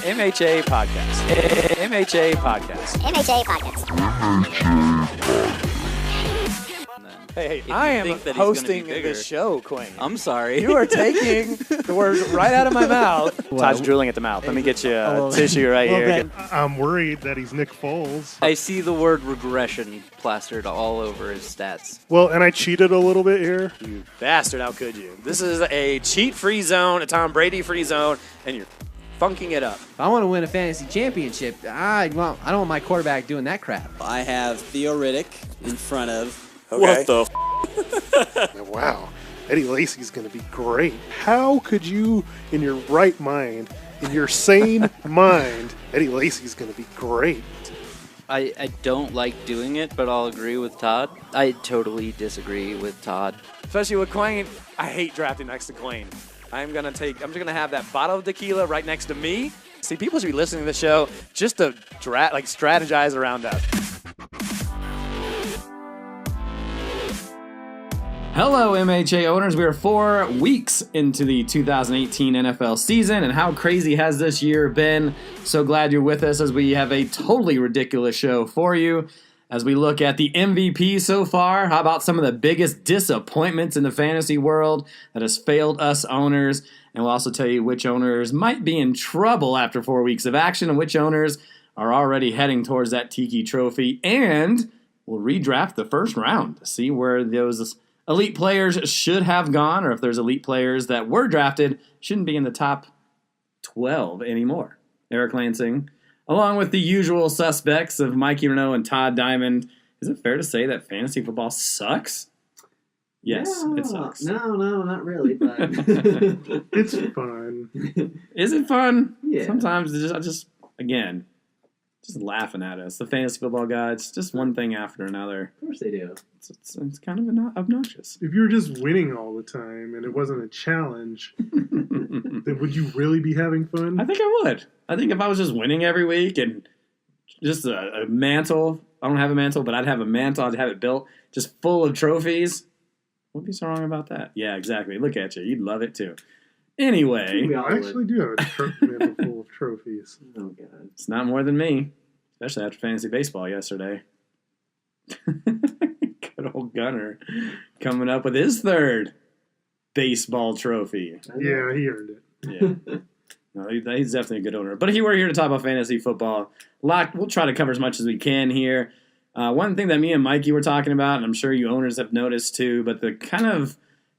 MHA Podcast. MHA Podcast. MHA Podcast. Hey, I am hosting this show, Quinn. I'm sorry. You are taking the words right out of my mouth. Todd's drooling at the mouth. Let me get you a tissue right here. I'm worried that he's Nick Foles. I see the word regression plastered all over his stats. Well, and I cheated a little bit here. You bastard, how could you? This is a cheat-free zone, a Tom Brady-free zone, and you're funking it up. If I want to win a fantasy championship, I don't want my quarterback doing that crap. I have Theo Riddick in front of. Okay. What the Wow. Eddie Lacy's going to be great. How could you, in your right mind, in your sane mind, Eddie Lacy's going to be great? I don't like doing it, but I'll agree with Todd. I totally disagree with Todd. Especially with Quain. I hate drafting next to Quain. I'm just gonna have that bottle of tequila right next to me. See, people should be listening to the show just to strategize around us. Hello, MHA owners. We are 4 weeks into the 2018 NFL season, and how crazy has this year been? So glad you're with us as we have a totally ridiculous show for you. As we look at the MVP so far, how about some of the biggest disappointments in the fantasy world that has failed us owners? And we'll also tell you which owners might be in trouble after 4 weeks of action and which owners are already heading towards that Tiki Trophy. And we'll redraft the first round to see where those elite players should have gone, or if there's elite players that were drafted shouldn't be in the top 12 anymore. Eric Lansing, along with the usual suspects of Mikey Renault and Todd Diamond. Is it fair to say that fantasy football sucks? Yes, it sucks. No, not really. But It's fun. Is it fun? Yeah. Sometimes I just laughing at us. The fantasy football gods, just one thing after another. of course they do. It's kind of obnoxious. If you were just winning all the time and it wasn't a challenge, then would you really be having fun? I think I would. I think if I was just winning every week and just a mantle, I don't have a mantle, but I'd have a mantle, I'd have it built just full of trophies. What would be so wrong about that? Yeah, exactly. Look at you. You'd love it too. Anyway, We all I actually do have a mantle full of trophies. Oh, God. it's not more than me, especially after fantasy baseball yesterday. Good old Gunner coming up with his third baseball trophy. Yeah, he earned it. Yeah. No, he's definitely a good owner. But we're here to talk about fantasy football. We'll try to cover as much as we can here. One thing that me and Mikey were talking about, and I'm sure you owners have noticed too, but the kind of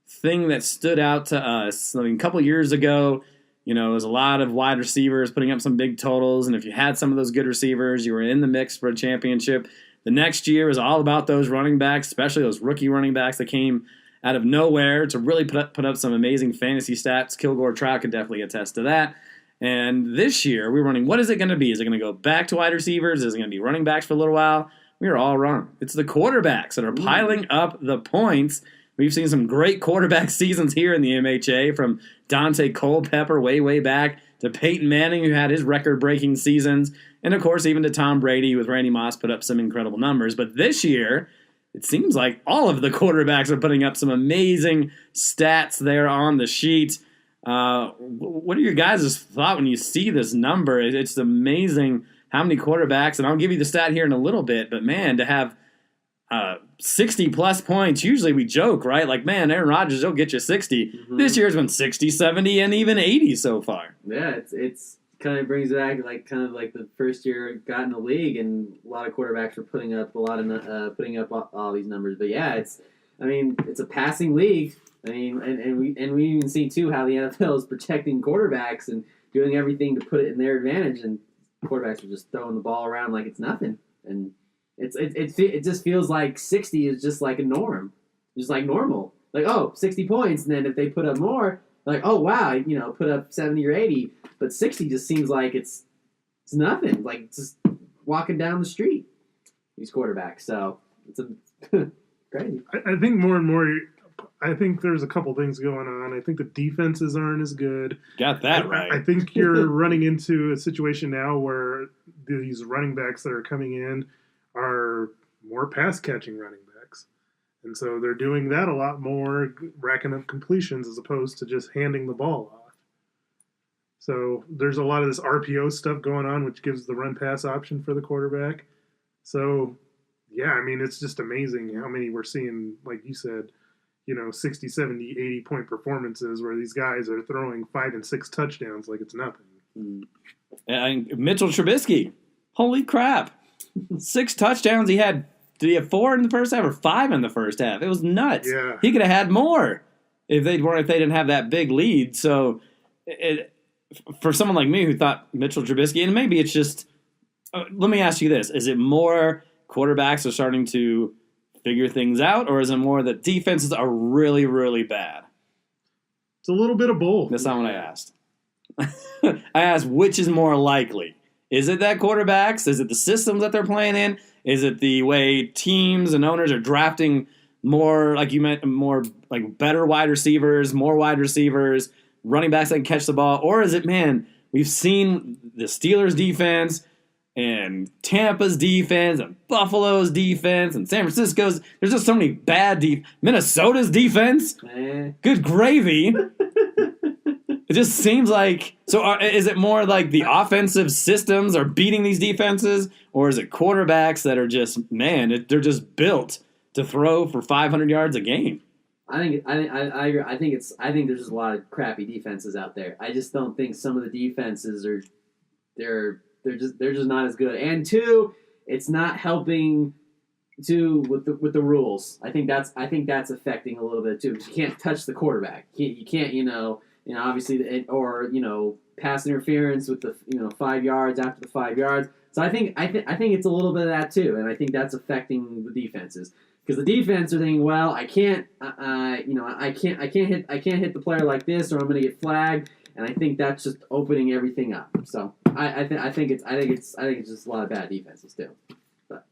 thing that stood out to us, I mean, a couple years ago, there was a lot of wide receivers putting up some big totals, and if you had some of those good receivers, you were in the mix for a championship. The next year was all about those running backs, especially those rookie running backs that came out of nowhere to really put up some amazing fantasy stats. Kilgore Trout could definitely attest to that. And this year, we're running, what is it going to be? Is it going to go back to wide receivers? Is it going to be running backs for a little while? We are all wrong. It's the quarterbacks that are piling up the points. We've seen some great quarterback seasons here in the MHA, from Dante Culpepper way back to Peyton Manning, who had his record-breaking seasons, and of course even to Tom Brady with Randy Moss put up some incredible numbers. But this year, it seems like all of the quarterbacks are putting up some amazing stats there on the sheet. What are your guys' thought when you see this number? It's amazing how many quarterbacks, and I'll give you the stat here in a little bit, but man, to have 60-plus points, usually we joke, right? Like, man, Aaron Rodgers, he'll get you 60. Mm-hmm. This year's been 60, 70, and even 80 so far. Yeah, it's kind of brings it back like the first year I got in the league, and a lot of quarterbacks were putting up all these numbers. But yeah, it's a passing league. I mean, and we even see too how the NFL is protecting quarterbacks and doing everything to put it in their advantage, and quarterbacks are just throwing the ball around like it's nothing, and it just feels like 60 is just like a norm, just like normal. Like, 60 points, and then if they put up more, like, oh wow, put up 70 or 80, but 60 just seems like it's nothing, like just walking down the street. These quarterbacks, so it's crazy. I think more and more, I think there's a couple things going on. I think the defenses aren't as good. Got that right. I think you're running into a situation now where these running backs that are coming in are more pass-catching running backs. And so they're doing that a lot more, racking up completions as opposed to just handing the ball off. So there's a lot of this RPO stuff going on, which gives the run-pass option for the quarterback. So, yeah, I mean, it's just amazing how many we're seeing, like you said, 60, 70, 80-point performances where these guys are throwing 5 and 6 touchdowns like it's nothing. And Mitchell Trubisky, holy crap. 6 touchdowns. Did he have 4 in the first half or 5 in the first half? It was nuts. Yeah. He could have had more if they didn't have that big lead. So for someone like me who thought Mitchell Trubisky, and maybe it's just, let me ask you this. Is it more quarterbacks are starting to figure things out, or is it more that defenses are really, really bad? It's a little bit of both. That's not what I asked. I asked which is more likely. Is it that quarterbacks? Is it the systems that they're playing in? Is it the way teams and owners are drafting more, like you meant, more like better wide receivers, more wide receivers, running backs that can catch the ball? Or is it, man, we've seen the Steelers' defense and Tampa's defense and Buffalo's defense and San Francisco's. There's just so many bad Minnesota's defense. Good gravy. It just seems like, so is it more like the offensive systems are beating these defenses, or is it quarterbacks that are just, man, they're just built to throw for 500 yards a game? I agree. I think there's just a lot of crappy defenses out there. I just don't think some of the defenses are they're just not as good. And 2, it's not helping too with the rules. I think that's affecting a little bit too. You can't touch the quarterback. You can't obviously, or pass interference with the 5 yards after the 5 yards. So I think it's a little bit of that too, and I think that's affecting the defenses, because the defense are thinking, well, I can't hit the player like this, or I'm going to get flagged, and I think that's just opening everything up. So I think it's just a lot of bad defenses too. But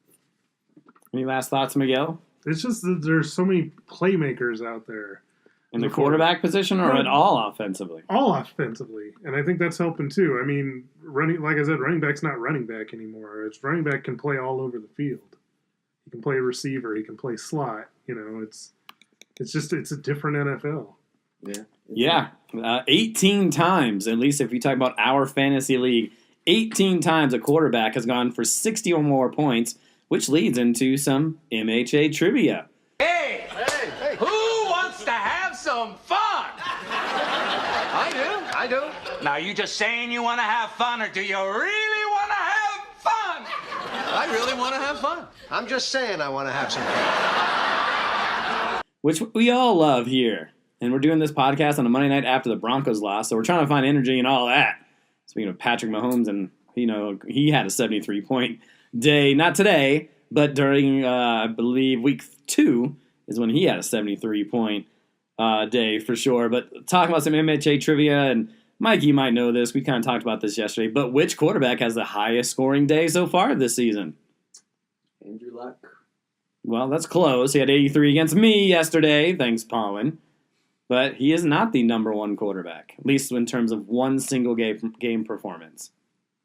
any last thoughts, Miguel? It's just that there's so many playmakers out there. In the quarterback position, or at all offensively? All offensively. And I think that's helping too. I mean, like I said, running back's not running back anymore. It's running back can play all over the field. He can play receiver. He can play slot. It's a different NFL. Yeah. 18 times, at least if you talk about our fantasy league, 18 times a quarterback has gone for 60 or more points, which leads into some MHA trivia. Hey, who wants to have some fun? I do. Now, you just saying you want to have fun, or do you really want to have fun? I really want to have fun. I'm just saying I want to have some fun. Which we all love here. And we're doing this podcast on a Monday night after the Broncos lost, so we're trying to find energy and all that. Speaking of Patrick Mahomes, and he had a 73-point day, not today, but during, I believe, week 2 is when he had a 73-point day for sure. But talking about some MHA trivia, and Mike, you might know this. We kind of talked about this yesterday. But which quarterback has the highest scoring day so far this season? Andrew Luck. Well, that's close. He had 83 against me yesterday. Thanks, Paulin. But he is not the number 1 quarterback, at least in terms of one single game performance.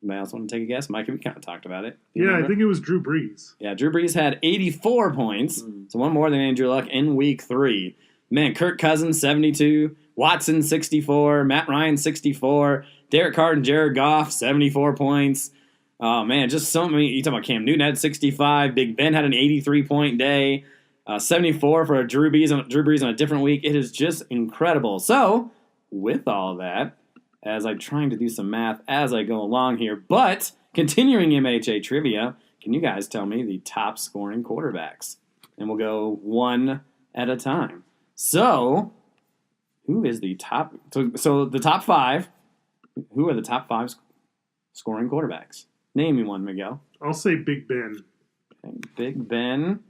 Anybody else want to take a guess? Mike, we kind of talked about it. I think it was Drew Brees. Yeah, Drew Brees had 84 points, so one more than Andrew Luck in week 3. Man, Kirk Cousins, 72. Watson, 64. Matt Ryan, 64. Derek Carr and Jared Goff, 74 points. Oh, man, just so many. You talk about Cam Newton had 65. Big Ben had an 83-point day. 74 for Drew Brees on a different week. It is just incredible. So, with all that, as I'm trying to do some math as I go along here, but continuing MHA trivia, can you guys tell me the top scoring quarterbacks? And we'll go one at a time. So, who is the top? So the top 5. Who are the top 5 scoring quarterbacks? Name me one, Miguel. I'll say Big Ben. Okay, Big Ben.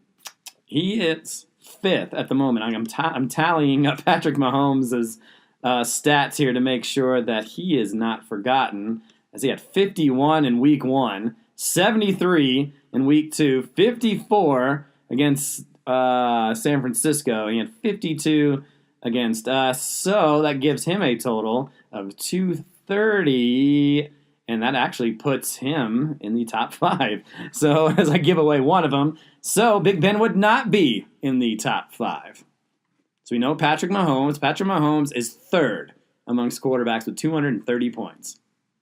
He is 5th at the moment. I'm tallying up Patrick Mahomes' stats here to make sure that he is not forgotten, as he had 51 in week 1, 73 in week 2, 54 against San Francisco. He had 52 against us, so that gives him a total of 230, and that actually puts him in the top 5. So as I give away one of them, so Big Ben would not be in the top 5. So we know Patrick Mahomes is 3rd amongst quarterbacks with 230 points.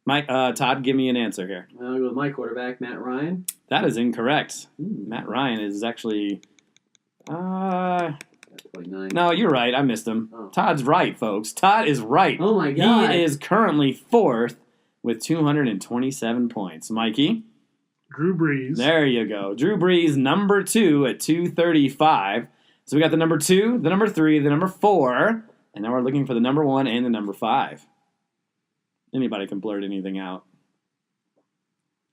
Todd, give me an answer here. I'll go with my quarterback, Matt Ryan. That is incorrect. Matt Ryan is actually... 29. No, you're right. I missed him. Oh. Todd's right, folks. Todd is right. Oh, my God. He is currently 4th with 227 points. Mikey? Drew Brees. There you go. Drew Brees, number 2 at 235. So we got the number 2, the number 3, the number 4, and now we're looking for the number 1 and the number 5. Anybody can blurt anything out.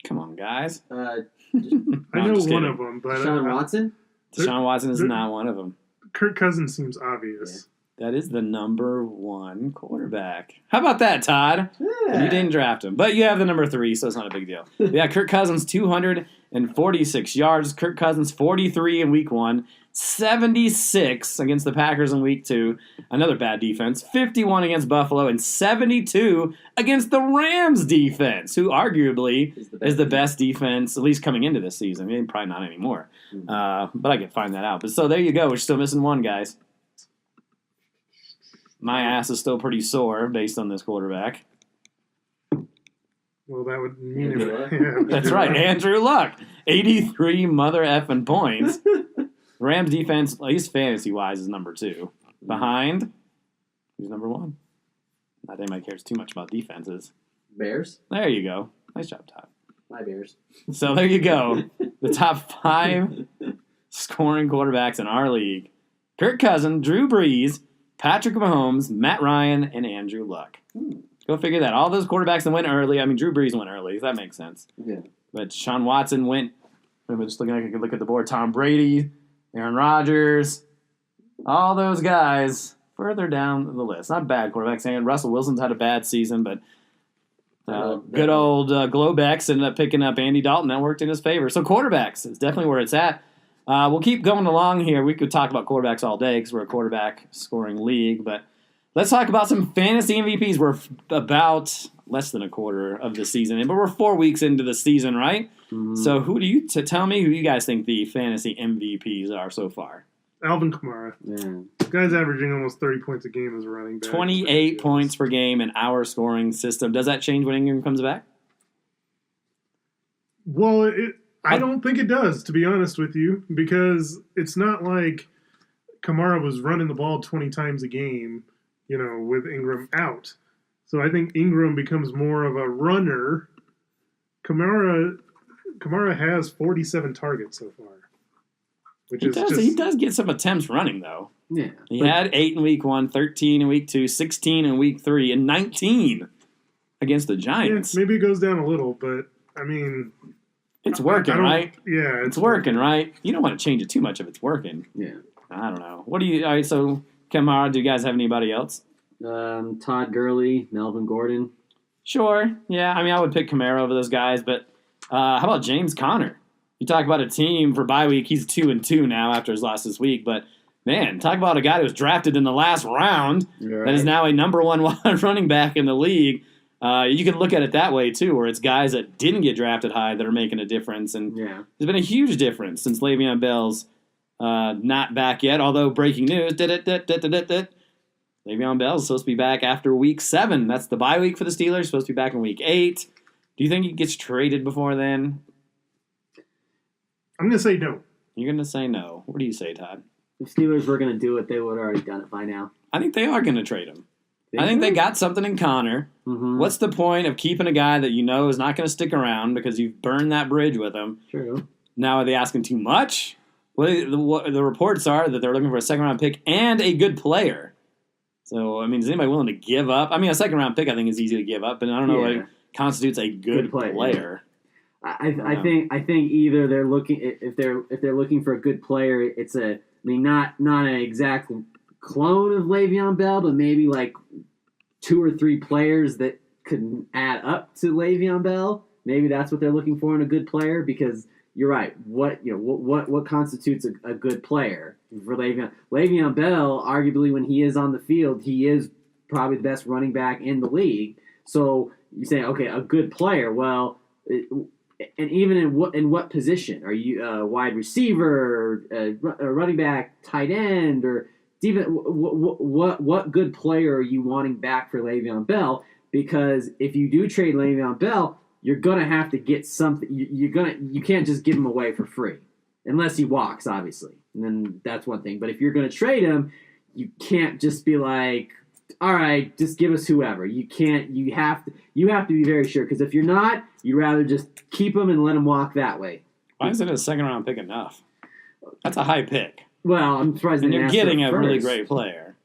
Come on, guys. I No, I'm know just one kidding. of them, but Deshaun Watson? Deshaun Watson is not one of them. Kirk Cousins seems obvious. That is the number 1 quarterback. How about that, Todd? Yeah. You didn't draft him, but you have the number 3, so it's not a big deal. Yeah, Kirk Cousins, 246 yards. Kirk Cousins, 43 in week 1, 76 against the Packers in week 2. Another bad defense. 51 against Buffalo, and 72 against the Rams defense, who arguably is the best defense, at least coming into this season. Maybe probably not anymore. But I could find that out. But so there you go. We're still missing one, guys. My ass is still pretty sore based on this quarterback. Well, that would mean Andrew Luck. yeah, That's right, Andrew Luck. 83 mother effing points. Rams defense, at least fantasy-wise, is number 2. Behind, who's number 1? Not that anybody cares too much about defenses. Bears? There you go. Nice job, Todd. My Bears. So there you go. The top 5 scoring quarterbacks in our league. Kirk Cousins, Drew Brees, Patrick Mahomes, Matt Ryan, and Andrew Luck. Go figure that. All those quarterbacks that went early. I mean, Drew Brees went early. So that makes sense. Yeah. But Sean Watson went. I'm just looking. I could look at the board. Tom Brady, Aaron Rodgers, all those guys further down the list. Not bad quarterbacks. And Russell Wilson's had a bad season, but good old Globex ended up picking up Andy Dalton. That worked in his favor. So quarterbacks is definitely where it's at. We'll keep going along here. We could talk about quarterbacks all day because we're a quarterback scoring league. But let's talk about some fantasy MVPs. We're about less than a quarter of the season in, but we're 4 weeks into the season, right? Mm-hmm. So who do you tell me who you guys think the fantasy MVPs are so far? Alvin Kamara. Yeah. This guy's averaging almost 30 points a game as a running back. 28 points per game in our scoring system. Does that change when Ingram comes back? Well, I don't think it does, to be honest with you, because it's not like Kamara was running the ball 20 times a game, with Ingram out. So I think Ingram becomes more of a runner. Kamara has 47 targets so far, which is just... He does get some attempts running, though. Yeah. He had 8 in week 1, 13 in week 2, 16 in week 3, and 19 against the Giants. Yeah, maybe it goes down a little, but, I mean... It's working, right? Yeah. It's working, right? You don't want to change it too much if it's working. Yeah. I don't know. All right, so Kamara, do you guys have anybody else? Todd Gurley, Melvin Gordon. Sure. Yeah, I mean, I would pick Kamara over those guys, but how about James Conner? You talk about a team for bye week. He's 2-2 now after his loss this week, but man, talk about a guy who was drafted in the last round that is now a number 1 running back in the league. You can look at it that way, too, where it's guys that didn't get drafted high that are making a difference. And there's been a huge difference since Le'Veon Bell's not back yet, although breaking news, Le'Veon Bell's supposed to be back after week 7. That's the bye week for the Steelers, supposed to be back in week 8. Do you think he gets traded before then? I'm going to say no. You're going to say no. What do you say, Todd? If Steelers were going to do it, they would have already done it by now. I think they are going to trade him. I think they got something in Connor. Mm-hmm. What's the point of keeping a guy that you know is not going to stick around because you've burned that bridge with him? True. Now, are they asking too much? What the reports are that they're looking for a second-round pick and a good player. So, I mean, is anybody willing to give up? I mean, a second-round pick I think is easy to give up, but I don't know what constitutes a good player. I think either they're looking if they're looking for a good player, it's not an exact clone of Le'Veon Bell, but maybe like 2 or 3 players that could add up to Le'Veon Bell. Maybe that's what they're looking for in a good player, because you're right. What constitutes a good player for Le'Veon? Le'Veon Bell, arguably, when he is on the field, he is probably the best running back in the league. So you say, okay, a good player. Well, and even in what position? Are you a wide receiver, a running back, tight end, or Steven, what good player are you wanting back for Le'Veon Bell? Because if you do trade Le'Veon Bell, you're gonna have to get something. You can't just give him away for free, unless he walks, obviously. And then that's one thing. But if you're gonna trade him, you can't just be like, all right, just give us whoever. You can't. You have to be very sure, because if you're not, you'd rather just keep him and let him walk that way. Why isn't a second round pick enough? That's a high pick. Well, I'm surprised. And you're getting a first. really great player.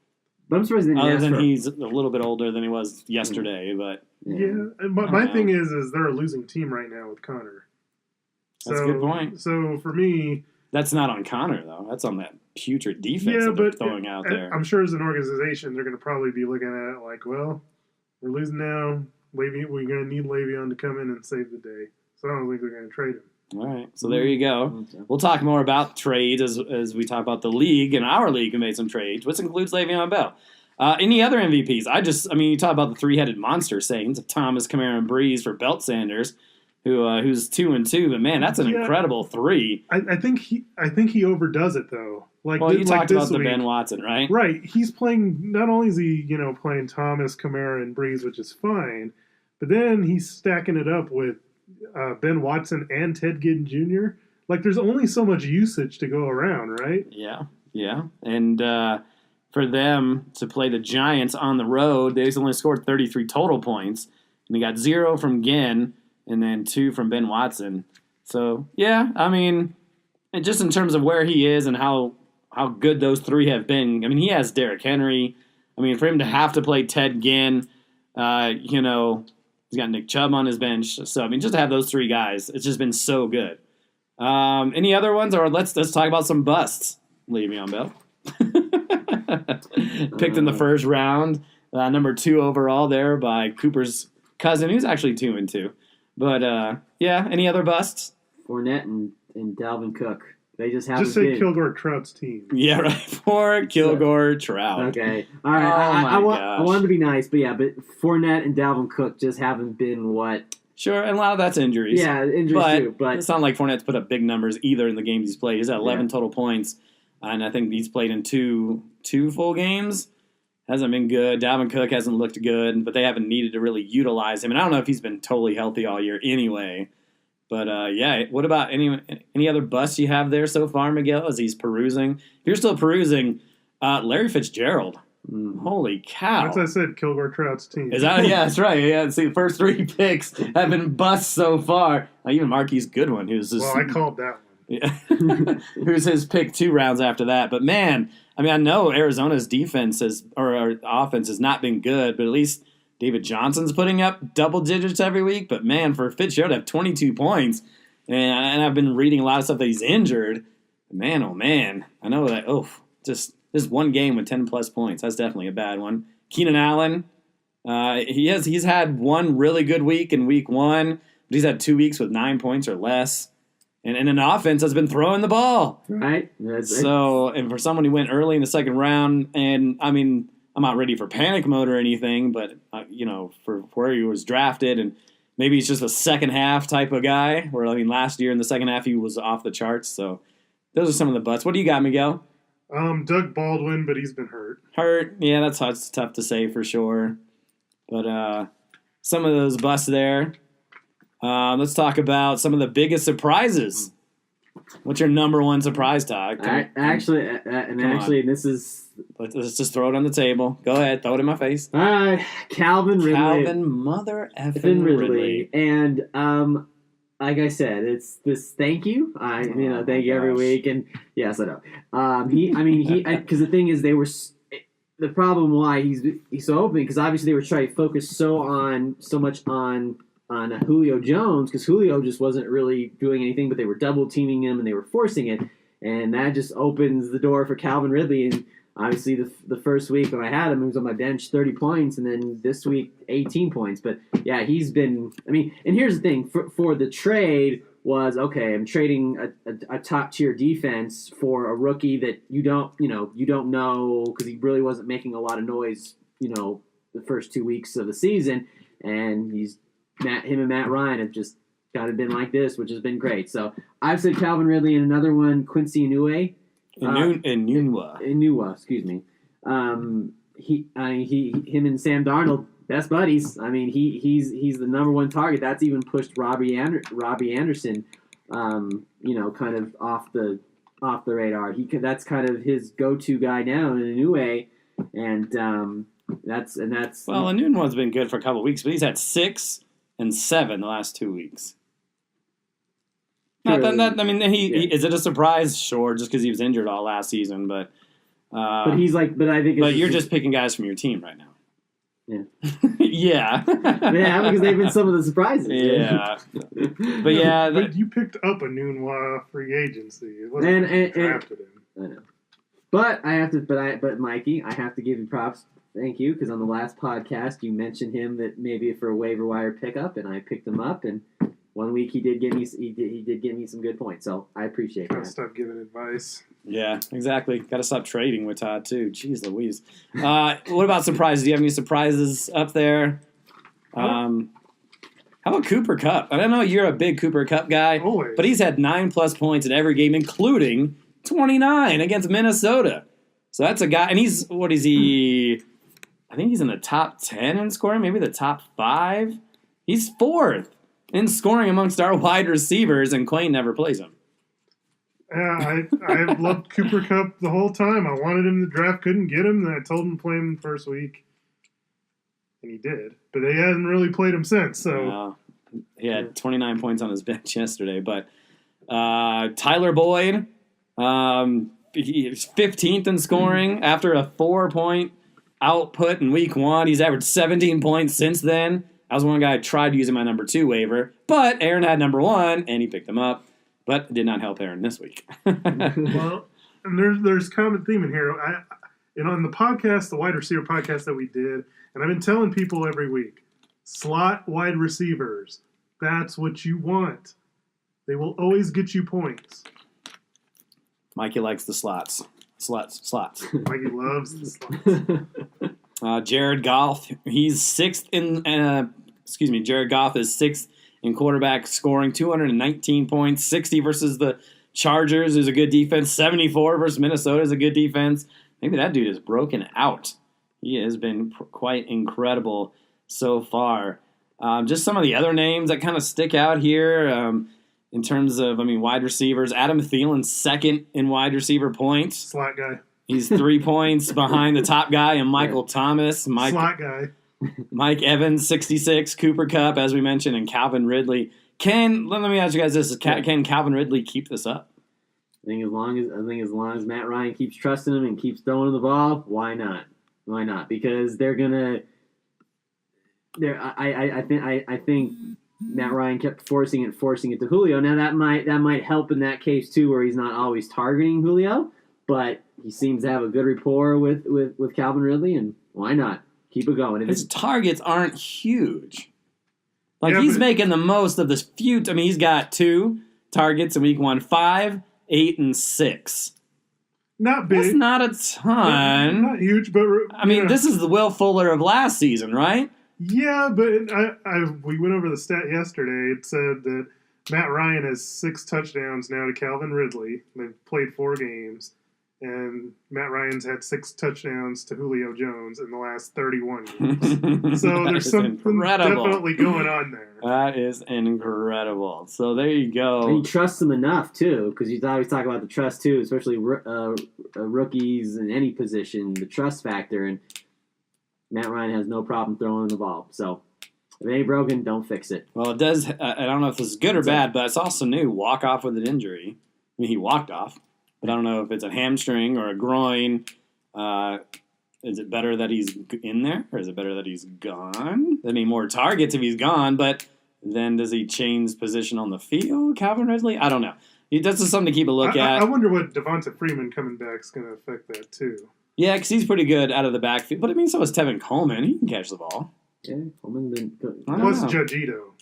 But I'm surprised they didn't Other ask than for he's a little bit older than he was yesterday, but Yeah, but my thing is they're a losing team right now with Connor. That's a good point. So for me, that's not on Connor though. That's on that putrid defense yeah, that they're but throwing out there. I'm sure as an organization, they're going to probably be looking at it like, well, we're losing now. We're going to need Le'Veon to come in and save the day. So I don't think they're going to trade him. All right, so there you go. We'll talk more about trades as we talk about the league, and our league who made some trades, which includes Le'Veon Bell. Any other MVPs? You talk about the three-headed monster Saints of Thomas, Kamara, and Breeze for Belt Sanders, who's 2-2. But man, that's an incredible 3. I think he overdoes it though. You talked about the Ben Watson, right? Right. He's playing. Not only is he playing Thomas, Kamara, and Breeze, which is fine, but then he's stacking it up with Ben Watson and Ted Ginn Jr. There's only so much usage to go around, right? Yeah. And for them to play the Giants on the road, they only scored 33 total points. And they got 0 from Ginn and then 2 from Ben Watson. So, yeah, and just in terms of where he is and how good those 3 have been, he has Derrick Henry. For him to have to play Ted Ginn, he's got Nick Chubb on his bench. So, just to have those 3 guys, it's just been so good. Any other ones? Or let's talk about some busts. Le'Veon Bell. Picked in the first round. Number 2 overall there by Cooper's cousin, who's actually 2-2. But, any other busts? Fournette and Dalvin Cook. They just haven't Just say been. Kilgore Trout's team. Yeah, right. Poor Kilgore Trout. Okay. All right. I wanted to be nice, but Fournette and Dalvin Cook just haven't been what. Sure, and a lot of that's injuries. Yeah, injuries too. But it's not like Fournette's put up big numbers either in the games he's played. He's at 11 total points, and I think he's played in two full games. Hasn't been good. Dalvin Cook hasn't looked good, but they haven't needed to really utilize him. And I don't know if he's been totally healthy all year anyway. But, what about any other busts you have there so far, Miguel, as he's perusing? If you're still perusing, Larry Fitzgerald. Holy cow. That's what I said, Kilgore Trout's team. Is that? Yeah, that's right. Yeah, see, the first 3 picks have been busts so far. Even Marquise Goodwin, who's just... Well, I called that one. Yeah. Who's his pick 2 rounds after that. But, man, I know Arizona's defense or offense has not been good, but at least... David Johnson's putting up double digits every week, but man, for Fitzgerald to have 22 points, and I've been reading a lot of stuff that he's injured. Man, oh man, I know that. Just this one game with 10 plus points, that's definitely a bad one. Keenan Allen, he's had one really good week in week 1, but he's had 2 weeks with 9 points or less, and an offense has been throwing the ball. Right. So, and for someone who went early in the second round, and I'm not ready for panic mode or anything, but, for where he was drafted, and maybe he's just a second half type of guy, where, last year in the second half he was off the charts. So those are some of the butts. What do you got, Miguel? Doug Baldwin, but he's been hurt. Yeah, that's tough to say for sure. But some of those busts there. Let's talk about some of the biggest surprises. What's your number one surprise, Todd? This is... Let's just throw it on the table. Go ahead, throw it in my face. Calvin Ridley. Calvin mother effing Ridley. And like I said, it's this thank you. Thank you every week. And yes, I know. Because the thing is, the problem why he's so open, because obviously they were trying to focus so much on Julio Jones, because Julio just wasn't really doing anything, but they were double teaming him and they were forcing it, and that just opens the door for Calvin Ridley. And obviously the first week when I had him, he was on my bench 30 points, and then this week 18 points. But yeah, he's been. And here's the thing for the trade was, okay, I'm trading a top tier defense for a rookie that you don't know, because he really wasn't making a lot of noise, the first 2 weeks of the season, and him and Matt Ryan have just kind of been like this, which has been great. So I've said Calvin Ridley, and another one, Quincy Inouye. Inua, excuse me. Him and Sam Darnold, best buddies. I mean, he's the number one target. That's even pushed Robbie Anderson, kind of off the radar. That's kind of his go-to guy now in Inouye, and that's. Well, Inua's been good for a couple of weeks, but he's had 6 and 7 the last 2 weeks. Is it a surprise? Sure, just because he was injured all last season, but I think. But you're just picking guys from your team right now. Yeah. Yeah. Yeah, because they've been some of the surprises. Yeah. But yeah, but you picked up a Noon free agency. It wasn't drafted him. I know. But but Mikey, I have to give you props. Thank you, because on the last podcast you mentioned him that maybe for a waiver wire pickup, and I picked him up, and 1 week he did give me some good points, so I appreciate Gotta that. stop giving advice. Yeah, exactly. Got to stop trading with Todd too. Jeez Louise. What about surprises? Do you have any surprises up there? How about Cooper Kupp? I don't know you're a big Cooper Kupp guy, Always. but he's had 9+ points in every game, including 29 against Minnesota. So that's a guy, and what is he? I think he's in the top 10 in scoring, maybe the top 5. He's 4th in scoring amongst our wide receivers, and Quayne never plays him. Yeah, I've loved Cooper Kupp the whole time. I wanted him to draft, couldn't get him, then I told him to play him the first week. And he did. But they hadn't really played him since, so. He had 29 points on his bench yesterday. But Tyler Boyd, he's 15th in scoring after a 4-point output in week 1. He's averaged 17 points since then. I was one guy who tried using my number 2 waiver, but Aaron had number 1, and he picked him up. But it did not help Aaron this week. Well, and there's common theme in here. On the podcast, the wide receiver podcast that we did, and I've been telling people every week, slot wide receivers, that's what you want. They will always get you points. Mikey likes the slots. Slots. Mikey loves the slots. Jared Goff, he's 6th in. Jared Goff is 6th in quarterback scoring, 219 points, 60 versus the Chargers is a good defense, 74 versus Minnesota is a good defense. Maybe that dude is broken out. He has been quite incredible so far. Just some of the other names that kind of stick out here in terms of, wide receivers. Adam Thielen, 2nd in wide receiver points. Slot guy. He's 3 points behind the top guy, and Michael Thomas. Slot guy. Mike Evans, 66. Cooper Kupp, as we mentioned, and Calvin Ridley. Let me ask you guys this: Can Calvin Ridley keep this up? I think as long as Matt Ryan keeps trusting him and keeps throwing the ball, why not? Why not? Because they're gonna. I think Matt Ryan kept forcing it to Julio. Now that might help in that case too, where he's not always targeting Julio, but he seems to have a good rapport with Calvin Ridley, and why not? Keep it going. His targets aren't huge. He's making the most of this few. He's got 2 targets in week 1, 5, 8, and 6. Not big. That's not a ton. Not huge, but this is the Will Fuller of last season, right? Yeah, but we went over the stat yesterday. It said that Matt Ryan has 6 touchdowns now to Calvin Ridley. They've played 4 games. And Matt Ryan's had 6 touchdowns to Julio Jones in the last 31 games. So there's something definitely going on there. That is incredible. So there you go. And he trusts him enough, too, because you always talk about the trust, too, especially rookies in any position, the trust factor. And Matt Ryan has no problem throwing the ball. So if it ain't broken, don't fix it. Well, it does. I don't know if this is good or bad, but it's also new. Walk off with an injury. He walked off. But I don't know if it's a hamstring or a groin. Is it better that he's in there, or is it better that he's gone? More targets if he's gone, but then does he change position on the field, Calvin Ridley? I don't know. That's just something to keep a look at. I wonder what Devonta Freeman coming back is going to affect that, too. Yeah, because he's pretty good out of the backfield. But, so is Tevin Coleman. He can catch the ball. Yeah, Coleman's been good. Plus Judge Ito.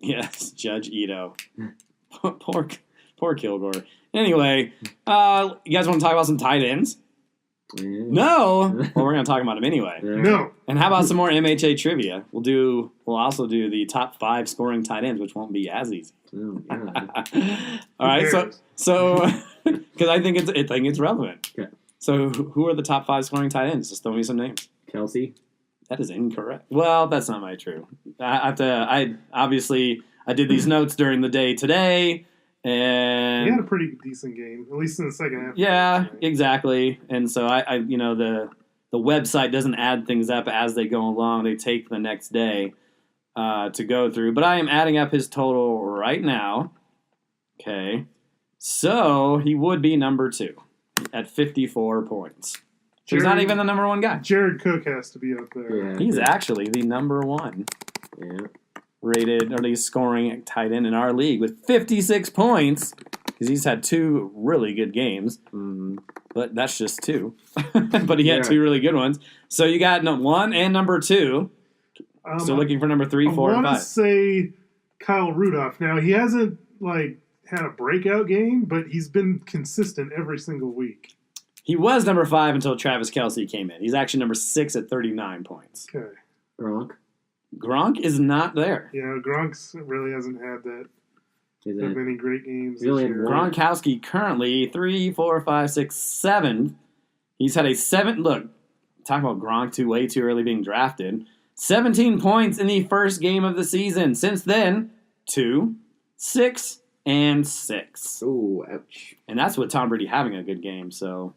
Yes, Judge Ito. Poor Kilgore. Anyway, you guys want to talk about some tight ends? No. Well, we're gonna talk about him anyway. No. And how about some more MHA trivia? We'll also do the top 5 scoring tight ends, which won't be as easy. Oh, yeah. All right, cares? so because I think it's relevant. Okay. So who are the top 5 scoring tight ends? Just throw me some names. Kelsey. That is incorrect. Well, that's not my true. I did these notes during the day today, and He had a pretty decent game, at least in the second half. yeah, exactly. And so I the website doesn't add things up as they go along. They take the next day to go through. But I am adding up his total right now. Okay. So he would be number 2 at 54 points. So he's not Jared- even the number 1 guy. Jared Cook has to be up there. Yeah. He's actually the number 1 Yeah. rated, or at least scoring tight end in our league with 56 points. Because he's had 2 really good games. Mm-hmm. But that's just 2. But he had Yeah. 2 really good ones. So you got 1 and number 2. So looking for number 3, 4, I and want 5. to say Kyle Rudolph. Now, he hasn't, had a breakout game, but he's been consistent every single week. He was number 5 until Travis Kelce came in. He's actually number 6 at 39 points. Okay. Gronk. Gronk is not there. Yeah, Gronk's really hasn't had that many great games. He only this had year. one. Gronkowski currently 3, 4, 5, 6, 7. He's had a 7. Look, talk about Gronk way too early being drafted. 17 points in the first game of the season. Since then, 2, 6, and 6. Oh, ouch. And that's with Tom Brady having a good game. So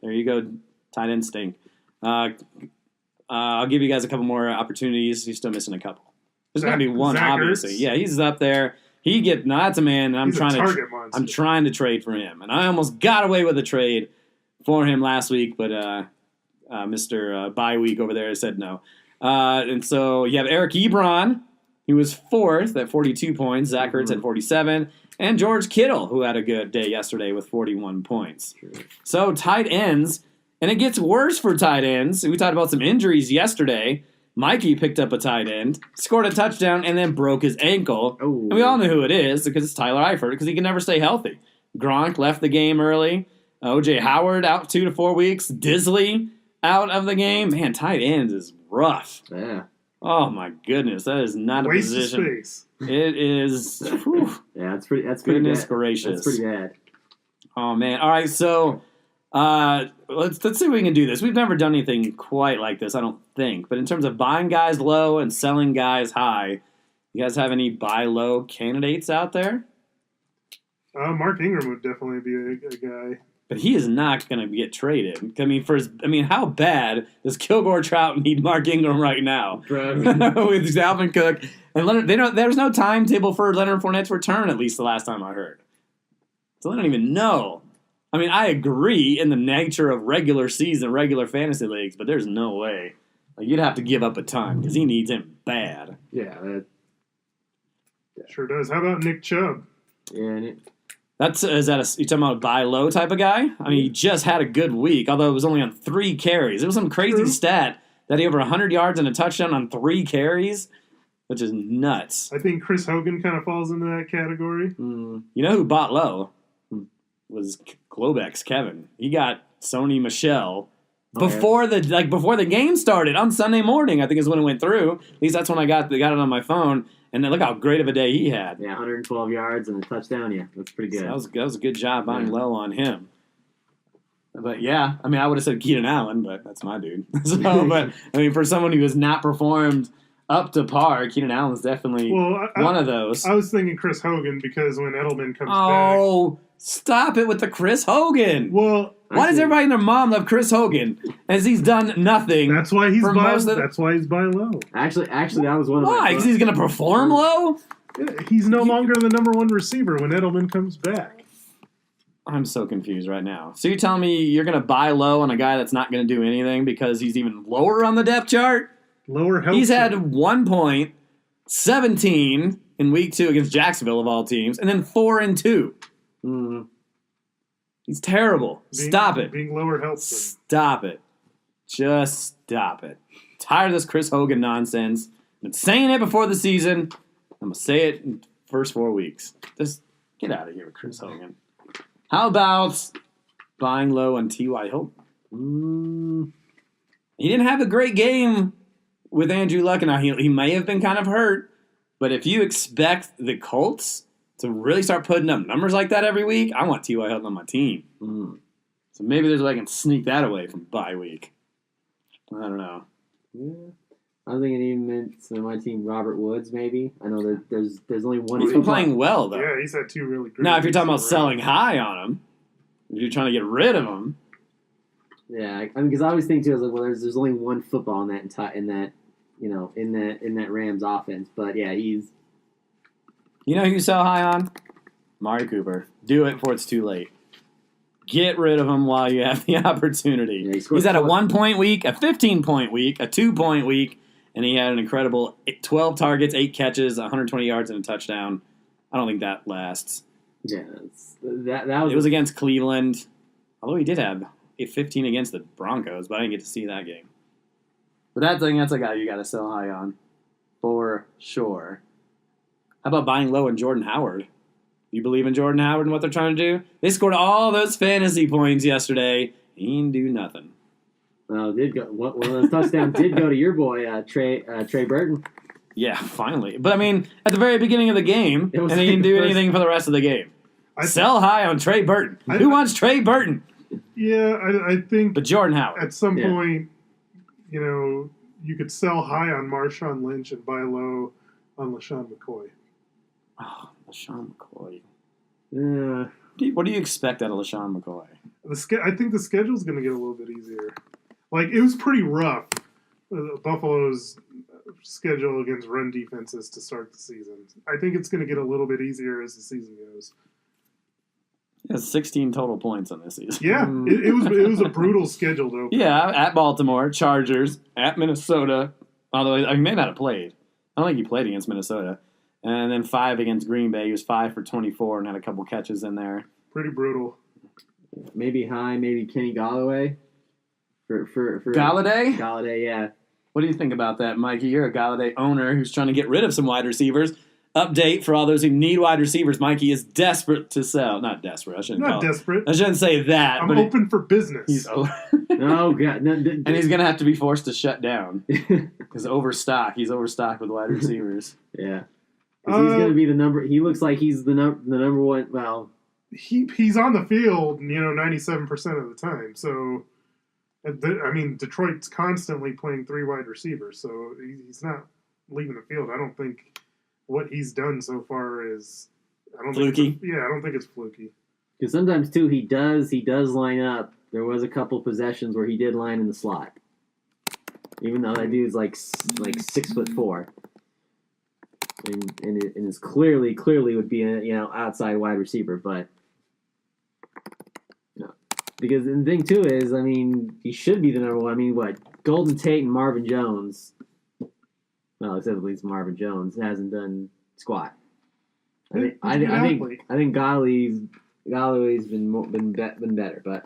there you go, tight end stink. I'll give you guys a couple more opportunities. He's still missing a couple. There's got to be one, Zach obviously. Ertz? Yeah, he's up there. That's a man. And He's a target monster. I'm trying to trade for him, and I almost got away with a trade for him last week, but Mr. Bye Week over there said no. And so you have Eric Ebron, who was 4th at 42 points. Zach Ertz at 47. And George Kittle, who had a good day yesterday with 41 points. So tight ends, and it gets worse for tight ends. We talked about some injuries yesterday. Mikey picked up a tight end, scored a touchdown, and then broke his ankle. Oh. And we all know who it is because it's Tyler Eifert because he can never stay healthy. Gronk left the game early. O.J. Howard out 2 to 4 weeks. Disley out of the game. Man, tight ends is rough. Yeah. Oh my goodness, that is not a Waste of position. space. It is. Whew. Yeah, that's pretty Goodness bad. gracious. That's pretty bad. Oh man! All right, so let's see if we can do this. We've never done anything quite like this, I don't think. But in terms of buying guys low and selling guys high, you guys have any buy low candidates out there? Mark Ingram would definitely be a guy. But he is not going to get traded. How bad does Kilgore Trout need Mark Ingram right now with Dalvin Cook and Leonard? There's no timetable for Leonard Fournette's return. At least the last time I heard, so they don't even know. I agree in the nature of regular season, regular fantasy leagues, but there's no way. You'd have to give up a ton because he needs him bad. Yeah. Sure does. How about Nick Chubb? Yeah. You talking about a buy low type of guy? He just had a good week, although it was only on 3 carries. It was some crazy stat that he over 100 yards and a touchdown on 3 carries, which is nuts. I think Chris Hogan kind of falls into that category. You know who bought low? Was Globex Kevin. He got Sony Michel before the game started on Sunday morning. I think is when it went through. At least that's when I got it on my phone. And then look how great of a day he had. Yeah, 112 yards and a touchdown. Yeah, that's pretty good. So that was a good job buying low on him. But yeah, I would have said Keenan Allen, but that's my dude. For someone who has not performed up to par, Keenan Allen's definitely one of those. I was thinking Chris Hogan because when Edelman comes back. Oh, stop it with the Chris Hogan. Well, why does everybody and their mom love Chris Hogan as he's done nothing? That's why he's buy low. Actually, that was one of Why? Because he's going to perform low? Yeah, he's no longer the number 1 receiver when Edelman comes back. I'm so confused right now. So you're telling me you're going to buy low on a guy that's not going to do anything because he's even lower on the depth chart? Lower health. He's had 1 point, 17 in week 2 against Jacksonville of all teams, and then 4 and 2. He's terrible. Stop it. Being lower helps him. Stop it. Just stop it. Tired of this Chris Hogan nonsense. I've been saying it before the season. I'm going to say it in the first 4 weeks. Just get out of here with Chris Hogan. How about buying low on T.Y. Hilton? He didn't have a great game with Andrew Luck, and he may have been kind of hurt. But if you expect the Colts to really start putting up numbers like that every week, I want T.Y. Hilton on my team. So maybe there's a way I can sneak that away from bye week. I don't know. Yeah. I was thinking even meant some of my team, Robert Woods, maybe. I know that there's only one. He's been playing well, though. Yeah, he's had 2 really good. Now, if you're talking about weeks selling high on him, if you're trying to get rid of him, Yeah, I mean, because I always think too, I was like, well, there's only one football in that Rams offense. But yeah, he's. you know who you sell high on? Amari Cooper. Do it before it's too late. Get rid of him while you have the opportunity. Yeah, he scored He's had a 12 1-point week, a 15-point week, a 2-point week, and he had an incredible 12 targets, 8 catches, 120 yards, and a touchdown. I don't think that lasts. Yeah, that was. It was against Cleveland, although he did have a 15 against the Broncos, but I didn't get to see that game. But that's a guy you got to sell high on, for sure. How about buying low in Jordan Howard? You believe in Jordan Howard and what they're trying to do? They scored all those fantasy points yesterday. He didn't do nothing. Well, did go. One of those touchdowns did go to your boy Trey Burton. Yeah, finally. But I mean, at the very beginning of the game, It was and he didn't the do first- anything for the rest of the game. I- Sell high on Trey Burton. I- Who wants Trey Burton? Yeah, I think But Jordan Howard. at some Yeah. point, you could sell high on Marshawn Lynch and buy low on LaShawn McCoy. Oh, LaShawn McCoy. Yeah. What do you expect out of LaShawn McCoy? I think the schedule's going to get a little bit easier. Like, it was pretty rough, Buffalo's schedule against run defenses to start the season. I think it's going to get a little bit easier as the season goes. He has 16 total points on this season. Yeah, it was a brutal schedule, though. Yeah, at Baltimore, Chargers, at Minnesota, although he may not have played. I don't think he played against Minnesota. And then 5 against Green Bay. He was 5 for 24 and had a couple catches in there. Pretty brutal. Maybe Kenny Golladay. For Galladay? Galladay, yeah. What do you think about that, Mikey? You're a Galladay owner who's trying to get rid of some wide receivers. Update for all those who need wide receivers. Mikey is desperate to sell. Not desperate. I shouldn't Not call it. desperate. I shouldn't say that. I'm but open for business. He's over. Oh God, no, And he's going to have to be forced to shut down. Because overstock. He's overstocked with wide receivers. yeah. 'Cause he's going to be the number. He looks like he's the number one. Well, He's on the field, 97% of the time. So, I mean, Detroit's constantly playing 3 wide receivers, so he's not leaving the field. I don't think what he's done so far is Fluky? I don't think it's fluky. because sometimes too he does line up. There was a couple possessions where he did line in the slot, even though that dude's like 6'4", and is clearly would be a outside wide receiver, but. No. Because the thing too is, I mean, he should be the number one. I mean, what Golden Tate and Marvin Jones? Well, except at least Marvin Jones hasn't done squat. I think Galladay's been better, but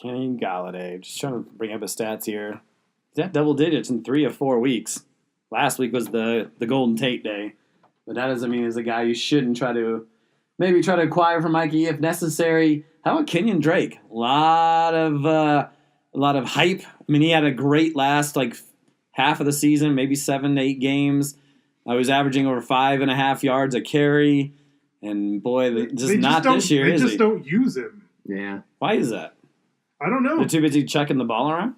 Kenny Galladay. Just trying to bring up his stats here. He's at double digits in 3 of 4 weeks. Last week was the Golden Tate day. But that doesn't mean he's a guy you shouldn't try to acquire from Mikey if necessary. How about Kenyon Drake? A lot of hype. I mean, he had a great last half of the season, maybe 7 to 8 games. I was averaging over 5.5 yards a carry. And boy, not this year, is he? They just don't use him. yeah. Why is that? I don't know. They're too busy chucking the ball around?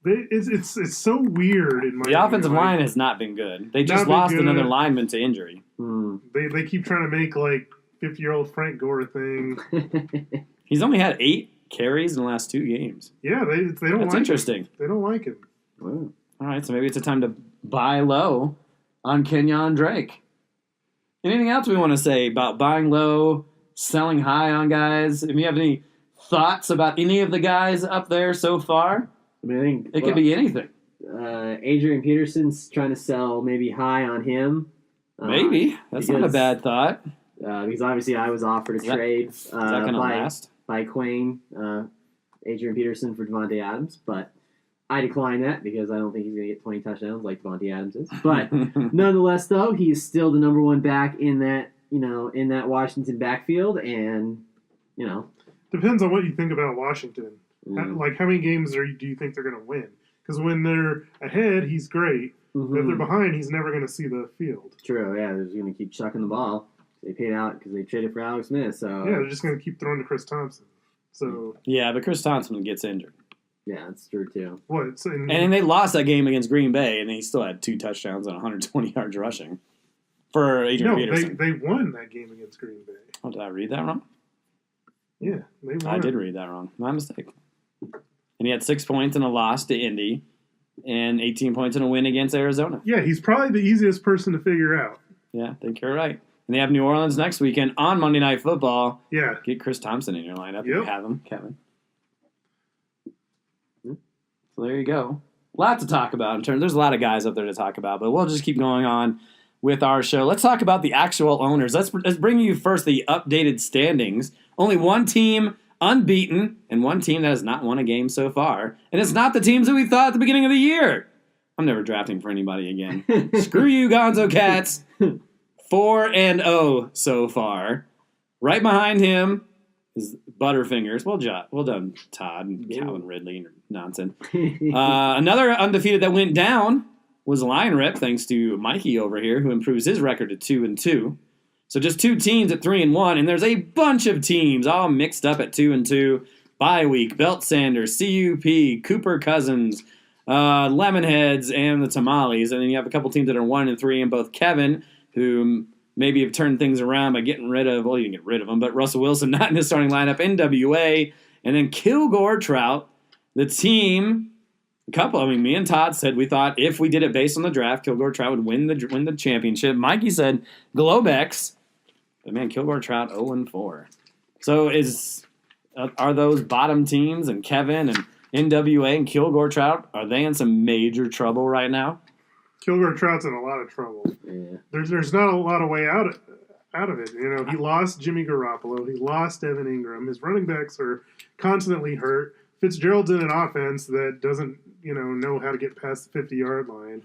It's so weird in my The offensive line has not been good. They just Not been lost good. another lineman to injury. They keep trying to make 50-year-old Frank Gore thing. He's only had 8 carries in the last 2 games. Yeah, they don't That's like interesting. him. They don't like him. Wow. All right, so maybe it's a time to buy low on Kenyon Drake. Anything else we want to say about buying low, selling high on guys? If you have any thoughts about any of the guys up there so far, I mean, I think it could be anything. Adrian Peterson's trying to sell maybe high on him. Maybe. That's not a because- bad thought. Because obviously I was offered a that- trade Is that going to last? by Quayne, Adrian Peterson for Devontae Adams, but I declined that because I don't think he's going to get 20 touchdowns like Devontae Adams is. But nonetheless, though, he is still the number one back in that Washington backfield, and Depends on what you think about Washington. Mm. Like, how many games do you think they're going to win? Because when they're ahead, he's great. But if they're behind, he's never going to see the field. True, yeah, they're just going to keep chucking the ball. They paid out because they traded for Alex Smith, so... Yeah, they're just going to keep throwing to Chris Thompson. So... Yeah, but Chris Thompson gets injured. Yeah, that's true, too. What? So, And then they lost that game against Green Bay, and he still had 2 touchdowns and 120 yards rushing for Adrian Peterson. they won that game against Green Bay. Oh, did I read that wrong? Yeah, they won. I did read that wrong. My mistake. And he had 6 points in a loss to Indy and 18 points in a win against Arizona. Yeah, he's probably the easiest person to figure out. Yeah, I think you're right. And they have New Orleans next weekend on Monday Night Football. Yeah. Get Chris Thompson in your lineup if you have him, Kevin. So there you go. A lot to talk about in terms. There's a lot of guys up there to talk about, but we'll just keep going on with our show. Let's talk about the actual owners. Let's bring you first the updated standings. Only one team unbeaten and one team that has not won a game so far. And it's not the teams that we thought at the beginning of the year. I'm never drafting for anybody again. Screw you, Gonzo Cats. 4-0 so far. Right behind him is Butterfingers. Well done, Todd and Calvin Ridley nonsense. Another undefeated that went down was Lion Rip, thanks to Mikey over here, who improves his record to 2-2. So just 2 teams at 3-1, and there's a bunch of teams all mixed up at 2-2. Bye week, Belt Sanders, CUP, Cooper Cousins, Lemonheads, and the Tamales. And then you have a couple teams that are 1-3, and both Kevin, who maybe have turned things around by getting rid of, well, you didn't get rid of him, but Russell Wilson not in his starting lineup, NWA, and then Kilgore Trout, the team. Me and Todd said we thought if we did it based on the draft, Kilgore Trout would win the championship. Mikey said Globex, but man, Kilgore Trout 0-4. So are those bottom teams and Kevin and NWA and Kilgore Trout, are they in some major trouble right now? Kilgore Trout's in a lot of trouble. Yeah. There's not a lot of way out of it. You know, he lost Jimmy Garoppolo. He lost Evan Ingram. His running backs are constantly hurt. Fitzgerald's in an offense that doesn't, know how to get past the 50-yard line.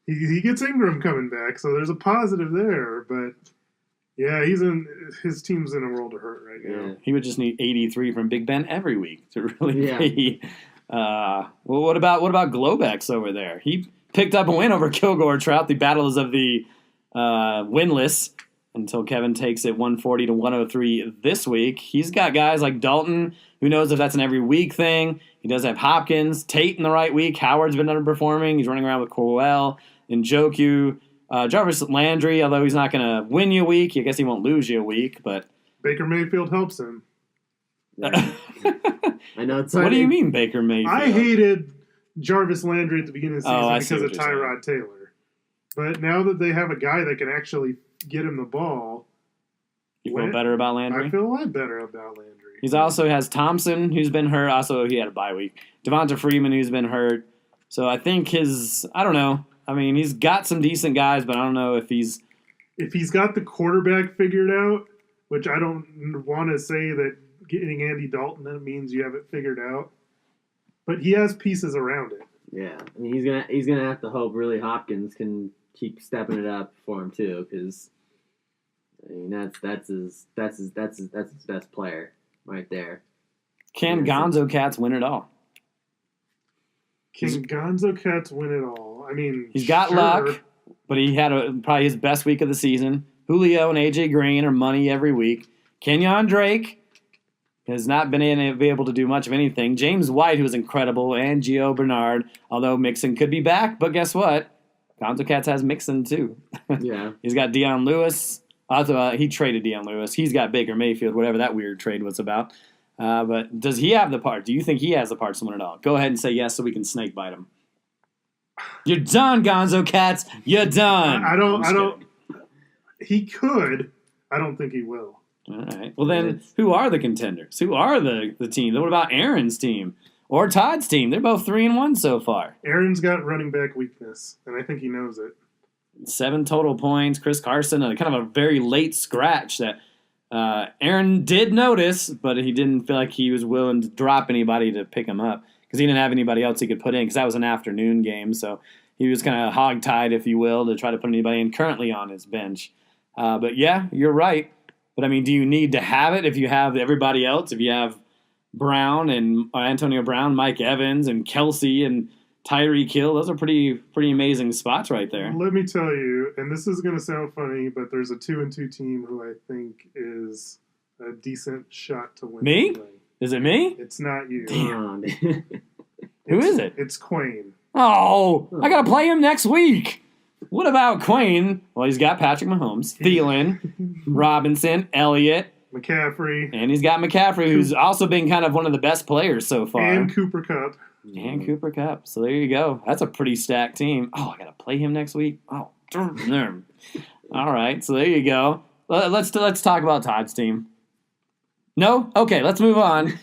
he gets Ingram coming back, so there's a positive there. But yeah, his team's in a world of hurt right now. Yeah. He would just need 83 from Big Ben every week to really Yeah. be. Well, what about Globex over there? He picked up a win over Kilgore Trout. The battles of the winless until Kevin takes it 140-103 this week. He's got guys like Dalton. Who knows if that's an every week thing? He does have Hopkins, Tate in the right week. Howard's been underperforming. He's running around with Corwell and Njoku. Jarvis Landry, although he's not going to win you a week, I guess he won't lose you a week. But Baker Mayfield helps him. Yeah. I know it's what do you mean, Baker Mayfield? I hated Jarvis Landry at the beginning of the season because of what you're Tyrod Taylor. But now that they have a guy that can actually get him the ball, You feel better about Landry? I feel a lot better about Landry. He's also has Thompson, who's been hurt. Also, he had a bye week. Devonta Freeman, who's been hurt. So I think I don't know. I mean, he's got some decent guys, but I don't know if he's got the quarterback figured out, which I don't want to say that getting Andy Dalton, that means you have it figured out. But he has pieces around it. Yeah, I mean, he's gonna have to hope really Hopkins can keep stepping it up for him too, because I mean that's his best player right there. Can Gonzo Cats win it all? Can Gonzo Cats win it all? I mean, he's got luck, but he had probably his best week of the season. Julio and AJ Green are money every week. Kenyon Drake has not been able to do much of anything. James White, who was incredible, and Gio Bernard, although Mixon could be back. But guess what? Gonzo Cats has Mixon, too. Yeah. He's got Deion Lewis. Also, he traded Deion Lewis. He's got Baker Mayfield, whatever that weird trade was about. But does he have the part? Do you think he has the parts to win it all? Go ahead and say yes so we can snake bite him. You're done, Gonzo Cats. You're done. I don't. He could. I don't think he will. All right. Well, then, who are the contenders? Who are the team? What about Aaron's team or Todd's team? They're both 3-1 so far. Aaron's got running back weakness, and I think he knows it. 7 total points. Chris Carson, kind of a very late scratch that Aaron did notice, but he didn't feel like he was willing to drop anybody to pick him up because he didn't have anybody else he could put in because that was an afternoon game. So he was kind of hog-tied, if you will, to try to put anybody in currently on his bench. But yeah, you're right. But, I mean, do you need to have it if you have everybody else? If you have Brown and Antonio Brown, Mike Evans, and Kelsey and Tyreek Hill, those are pretty amazing spots right there. Let me tell you, and this is going to sound funny, but there's a 2-2 team who I think is a decent shot to win. Me? Tonight. Is it me? It's not you. Damn. Who is it? It's Quayne. Oh, I got to play him next week. What about Quayne? Well, he's got Patrick Mahomes, Thielen, Robinson, Elliott, McCaffrey. And he's got McCaffrey, who's also been kind of one of the best players so far. And Cooper Kupp. And Cooper Kupp. So there you go. That's a pretty stacked team. Oh, I got to play him next week? Oh, darn. All right, so there you go. Let's talk about Todd's team. No? Okay, let's move on.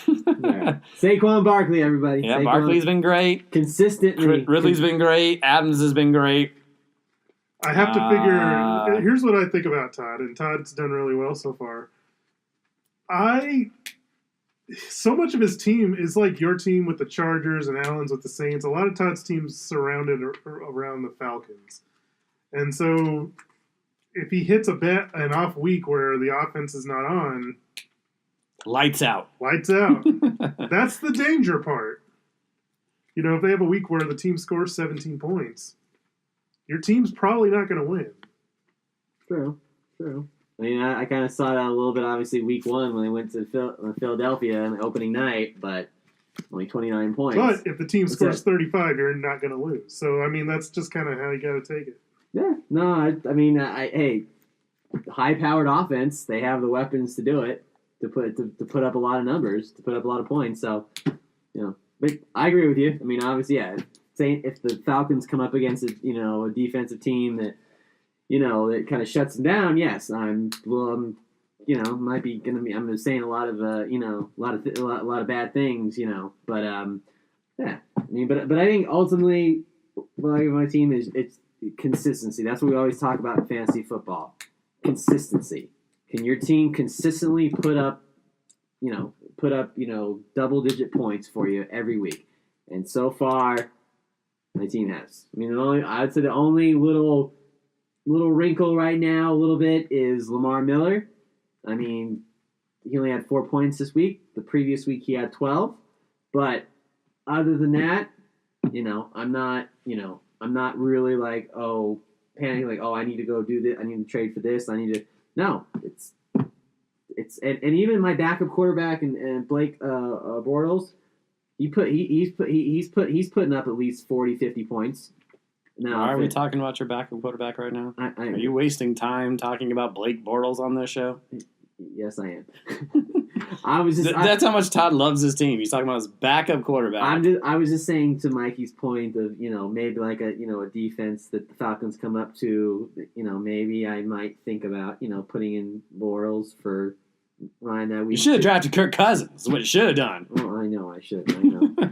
Right. Saquon Barkley, everybody. Yeah, Saquon. Barkley's been great. Consistently. Ridley's been great. Adams has been great. I have to figure. Here's what I think about Todd, and Todd's done really well so far. So much of his team is like your team with the Chargers and Allen's with the Saints. A lot of Todd's teams surrounded around the Falcons, and so if he hits an off week where the offense is not on, lights out. Lights out. That's the danger part. You know, if they have a week where the team scores 17 points, your team's probably not going to win. True. I mean, I kind of saw that a little bit, obviously, week one when they went to Philadelphia on the opening night, but only 29 points. But if the team scores 35, you're not going to lose. So, I mean, that's just kind of how you got to take it. Yeah. No, I mean, hey, high-powered offense, they have the weapons to do it, to put up a lot of numbers, to put up a lot of points. So, you know, but I agree with you. I mean, obviously, yeah, if the Falcons come up against a defensive team that, that kind of shuts them down, yes, I'm might be going to be, I'm saying a lot of, a lot of bad things, but, yeah, I mean, but I think ultimately, my team it's consistency. That's what we always talk about in fantasy football. Consistency. Can your team consistently put up double-digit points for you every week? And so far, my team has. I mean, I would say the only little wrinkle right now, a little bit, is Lamar Miller. I mean, he only had 4 points this week. The previous week he had 12. But other than that, I'm not really like, panicking, like, I need to go do this. I need to trade for this. No, it's and even my backup quarterback and Blake Bortles, he's putting up at least 40, 50 points. Now, are we talking about your backup quarterback right now? Are you wasting time talking about Blake Bortles on this show? Yes, I am. That's how much Todd loves his team. He's talking about his backup quarterback. I was just saying to Mikey's point of maybe like a defense that the Falcons come up to. Maybe I might think about putting in Bortles for Ryan that week. You should have drafted Kirk Cousins. That's what you should have done. Oh, I know I should.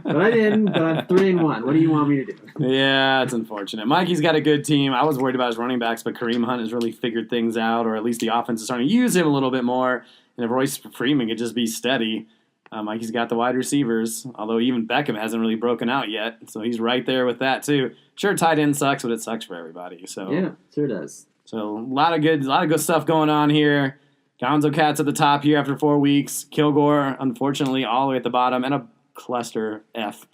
But I didn't. But I'm 3-1. What do you want me to do? Yeah, it's unfortunate. Mikey's got a good team. I was worried about his running backs, but Kareem Hunt has really figured things out, or at least the offense is starting to use him a little bit more. And if Royce Freeman could just be steady, Mikey's got the wide receivers, although even Beckham hasn't really broken out yet. So he's right there with that, too. Sure, tight end sucks, but it sucks for everybody. So yeah, sure does. So a lot of good stuff going on here. Gonzo Cat's at the top here after 4 weeks. Kilgore, unfortunately, all the way at the bottom, and a cluster F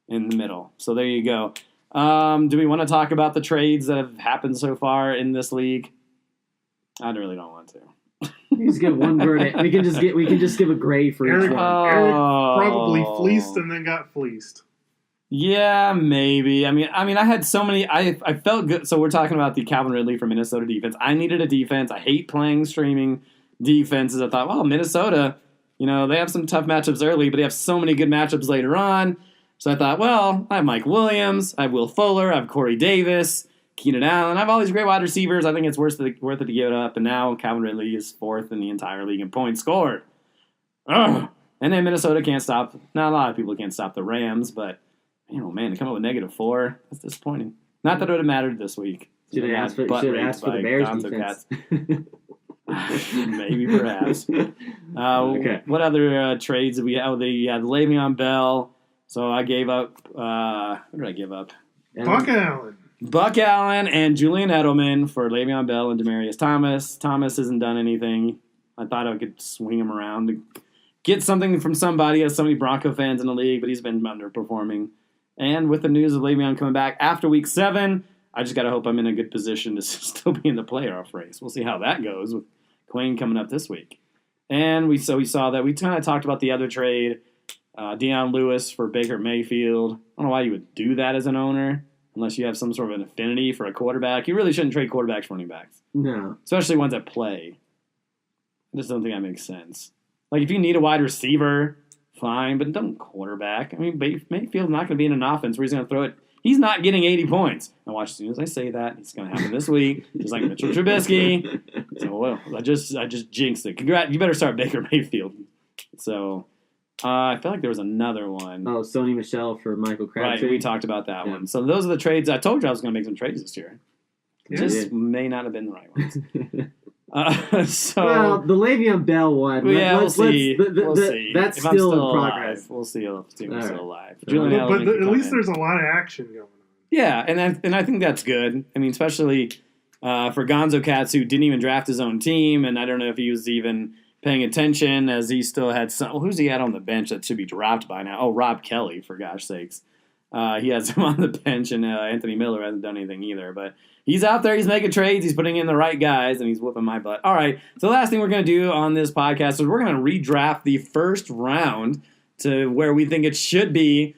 in the middle. So there you go. Do we want to talk about the trades that have happened so far in this league? I really don't want to. You just give one verdict. We can just give a grade for each one. Eric probably fleeced and then got fleeced. Yeah, maybe. I mean, I had so many. I felt good. So we're talking about the Calvin Ridley for Minnesota defense. I needed a defense. I hate playing streaming defenses. I thought, well, Minnesota, they have some tough matchups early, but they have so many good matchups later on. So I thought, well, I have Mike Williams, I have Will Fuller, I have Corey Davis, Keenan Allen. I have all these great wide receivers. I think it's worth it to give it up. And now Calvin Ridley is 4th in the entire league in points scored. Ugh. And then Minnesota can't stop. Not a lot of people can't stop the Rams, but to come up with -4, that's disappointing. Not that it would have mattered this week. Should have asked for the Bears defense. Maybe, perhaps. Okay. What other trades did we have? They had Le'Veon Bell. So I gave up. What did I give up? Buck Allen. Buck Allen and Julian Edelman for Le'Veon Bell and Demaryius Thomas. Thomas hasn't done anything. I thought I could swing him around to get something from somebody. Has so many Bronco fans in the league, but he's been underperforming. And with the news of Le'Veon coming back after Week 7, I just got to hope I'm in a good position to still be in the playoff race. We'll see how that goes with Quinn coming up this week. And we saw that we kind of talked about the other trade, Deion Lewis for Baker Mayfield. I don't know why you would do that as an owner unless you have some sort of an affinity for a quarterback. You really shouldn't trade quarterbacks for running backs. No. Especially ones that play. I just don't think that makes sense. Like, if you need a wide receiver, fine, but don't quarterback. I mean, Mayfield's not going to be in an offense where he's going to throw it. He's not getting 80 points. Now watch, as soon as I say that, it's going to happen this week, just like Mitchell Trubisky. So, well, I just jinxed it. Congrats. You better start Baker Mayfield. So, I feel like there was another one. Oh, Sony Michel for Michael Crabtree. Right, we talked about that one. So those are the trades. I told you I was going to make some trades this year. Yeah, Just may not have been the right ones. Well, the Le'Veon Bell one. We'll see. We'll see. That's If I'm still in alive, progress. we'll see if I'm All still right. alive. But, Julian Edelman can at come least in. there's a lot of action going on. Yeah, and I think that's good. I mean, especially for Gonzo Katz, who didn't even draft his own team, and I don't know if he was even paying attention as he still had some. Well, who's he had on the bench that should be dropped by now? Oh, Rob Kelly, for gosh sakes. He has him on the bench, and Anthony Miller hasn't done anything either. But he's out there, he's making trades, he's putting in the right guys, and he's whooping my butt. All right, so the last thing we're going to do on this podcast is we're going to redraft the first round to where we think it should be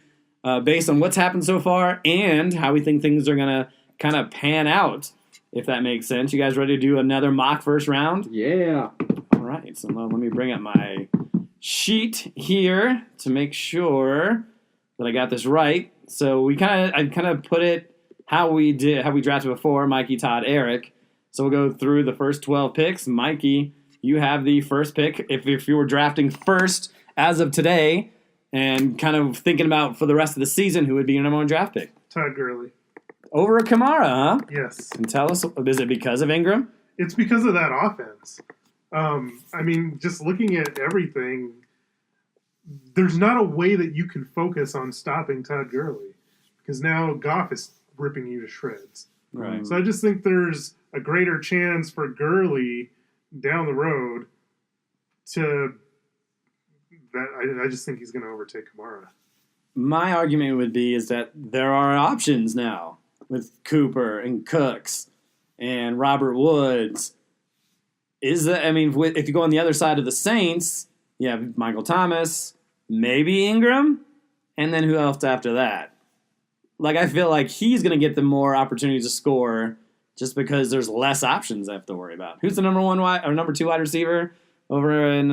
based on what's happened so far and how we think things are going to kind of pan out, if that makes sense. You guys ready to do another mock first round? Yeah. All right, so let me bring up my sheet here to make sure that I got this right. So I kind of put it how we drafted before, Mikey, Todd, Eric. So we'll go through the first 12 picks. Mikey, you have the first pick. If you were drafting first as of today and kind of thinking about for the rest of the season, who would be your number one draft pick? Todd Gurley. Over a Kamara, huh? Yes. And tell us, is it because of Ingram? It's because of that offense. I mean, just looking at everything, there's not a way that you can focus on stopping Todd Gurley because now Goff is ripping you to shreds. Right. So I just think there's a greater chance for Gurley down the road to that. I just think he's going to overtake Kamara. My argument would be is that there are options now with Cooper and Cooks and Robert Woods. If you go on the other side of the Saints, you have Michael Thomas, maybe Ingram, and then who else after that? Like, I feel like he's going to get the more opportunities to score just because there's less options I have to worry about. Who's the number 2 wide receiver over in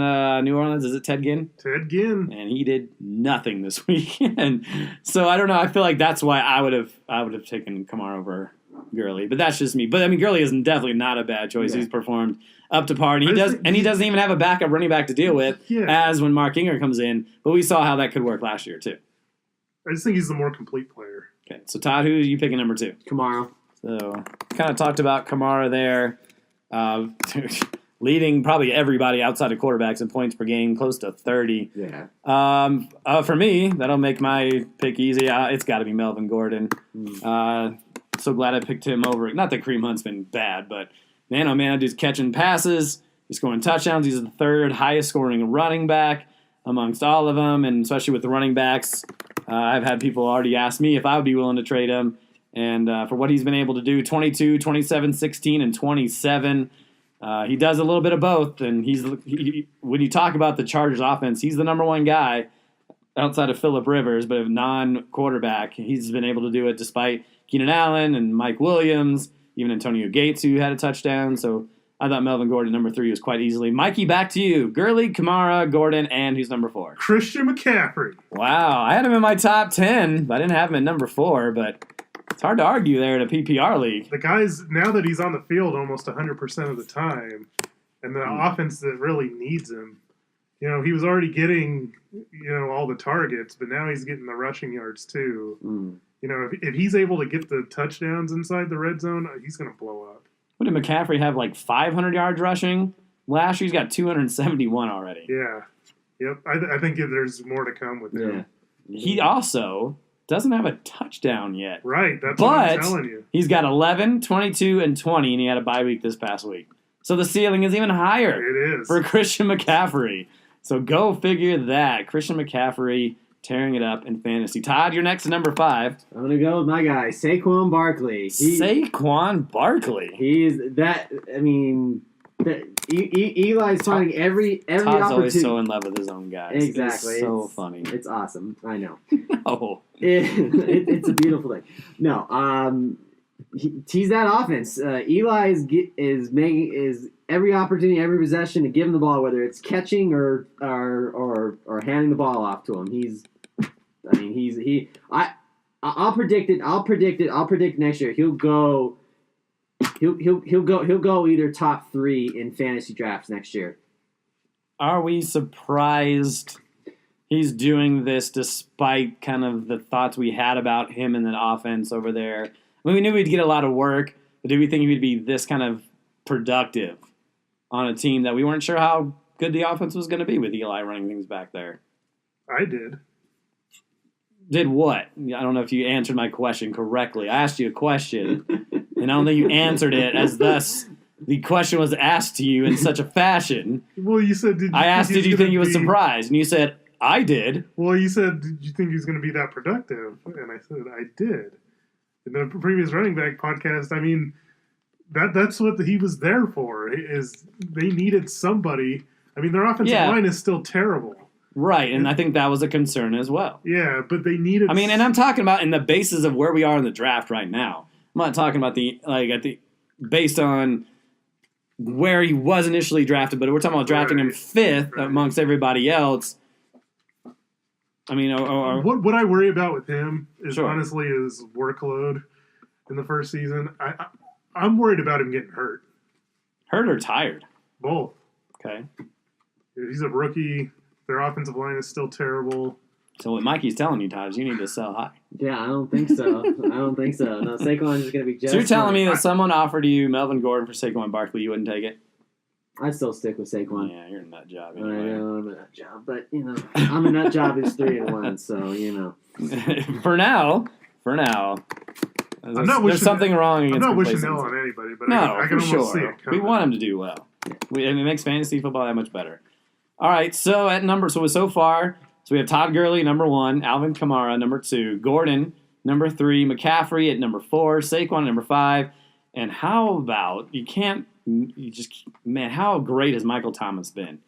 New Orleans? Is it Ted Ginn? Ted Ginn. And he did nothing this weekend. So I don't know. I feel like that's why I would have taken Kamara over Gurley. But that's just me. But I mean, Gurley is definitely not a bad choice. Yeah. He's performed up to par, and he doesn't even have a backup running back to deal with as when Mark Ingram comes in. But we saw how that could work last year too. I just think he's the more complete player. Okay, so Todd, who are you picking number 2? Kamara. So kind of talked about Kamara there, leading probably everybody outside of quarterbacks in points per game, close to 30. Yeah. For me, that'll make my pick easy. It's got to be Melvin Gordon. So glad I picked him over. Not that Kareem Hunt's been bad, but man, oh man, that dude's catching passes. He's scoring touchdowns. He's the 3rd highest scoring running back amongst all of them, and especially with the running backs. I've had people already ask me if I would be willing to trade him. And for what he's been able to do, 22, 27, 16, and 27. He does a little bit of both. And when you talk about the Chargers offense, he's the number 1 guy outside of Phillip Rivers, but a non-quarterback. He's been able to do it despite Keenan Allen and Mike Williams, even Antonio Gates, who had a touchdown. So I thought Melvin Gordon, number 3, was quite easily. Mikey, back to you. Gurley, Kamara, Gordon, and who's number 4? Christian McCaffrey. Wow. I had him in my top 10, but I didn't have him at number 4, but it's hard to argue there in a PPR league. The guy's, now that he's on the field almost 100% of the time, and the offense that really needs him, he was already getting, all the targets, but now he's getting the rushing yards too. If he's able to get the touchdowns inside the red zone, he's going to blow up. What did McCaffrey have, like 500 yards rushing? Last year he's got 271 already. Yeah. Yep. I think there's more to come with him. He also doesn't have a touchdown yet. Right, that's what I'm But telling you. he's got 11, 22, and 20, and he had a bye week this past week. So the ceiling is even higher It is. for Christian McCaffrey. So go figure that. Christian McCaffrey tearing it up in fantasy. Todd, you're next to number 5. I'm gonna go with my guy, Saquon Barkley. Saquon Barkley. He's that. I mean, Eli's finding every Todd's opportunity. always so in love with his own guys. Exactly. It's so funny. It's awesome. I know. Oh, It's a beautiful thing. No, he's that offense. Eli is every opportunity, every possession to give him the ball, whether it's catching or handing the ball off to him. I'll predict it. I'll predict next year he'll go either top 3 in fantasy drafts next year. are we surprised he's doing this despite kind of the thoughts we had about him in the offense over there? I mean, we knew he'd get a lot of work, but did we think he'd be this kind of productive on a team that we weren't sure how good the offense was going to be with Eli running things back there? I did. Did what? I don't know if you answered my question correctly. I asked you a question, and I don't think you answered it as thus the question was asked to you in such a fashion. Well, you said, I asked, did you think he was surprised? And you said, I did. Well, you said, did you think he was going to be that productive? And I said, I did. In the previous running back podcast, I mean, that's what he was there for, is they needed somebody. I mean, their offensive line is still terrible. Right, and I think that was a concern as well. Yeah, but they needed... I mean, and I'm talking about in the basis of where we are in the draft right now. I'm not talking about based on where he was initially drafted, but we're talking about drafting him 5th amongst everybody else. I mean, what I worry about with him is honestly his workload in the first season. I'm worried about him getting hurt. Hurt or tired? Both. Okay. He's a rookie. Their offensive line is still terrible. So what Mikey's telling you, Todd, is you need to sell high. Yeah, I don't think so. No, Saquon is going to be just... So you're telling me that someone offered you Melvin Gordon for Saquon Barkley, you wouldn't take it? I'd still stick with Saquon. Yeah, you're a nut job I anyway. know, I'm a nut job. But, I'm a nut job who's 3-1, so, For now. There's something wrong against I'm not wishing complacency. ill on anybody, but No, I can for almost see sure. it coming. We want him to do well. And it makes fantasy football that much better. All right, so so far, we have Todd Gurley, number 1, Alvin Kamara, number 2, Gordon, number 3, McCaffrey at number 4, Saquon, number 5, and how about, how great has Michael Thomas been?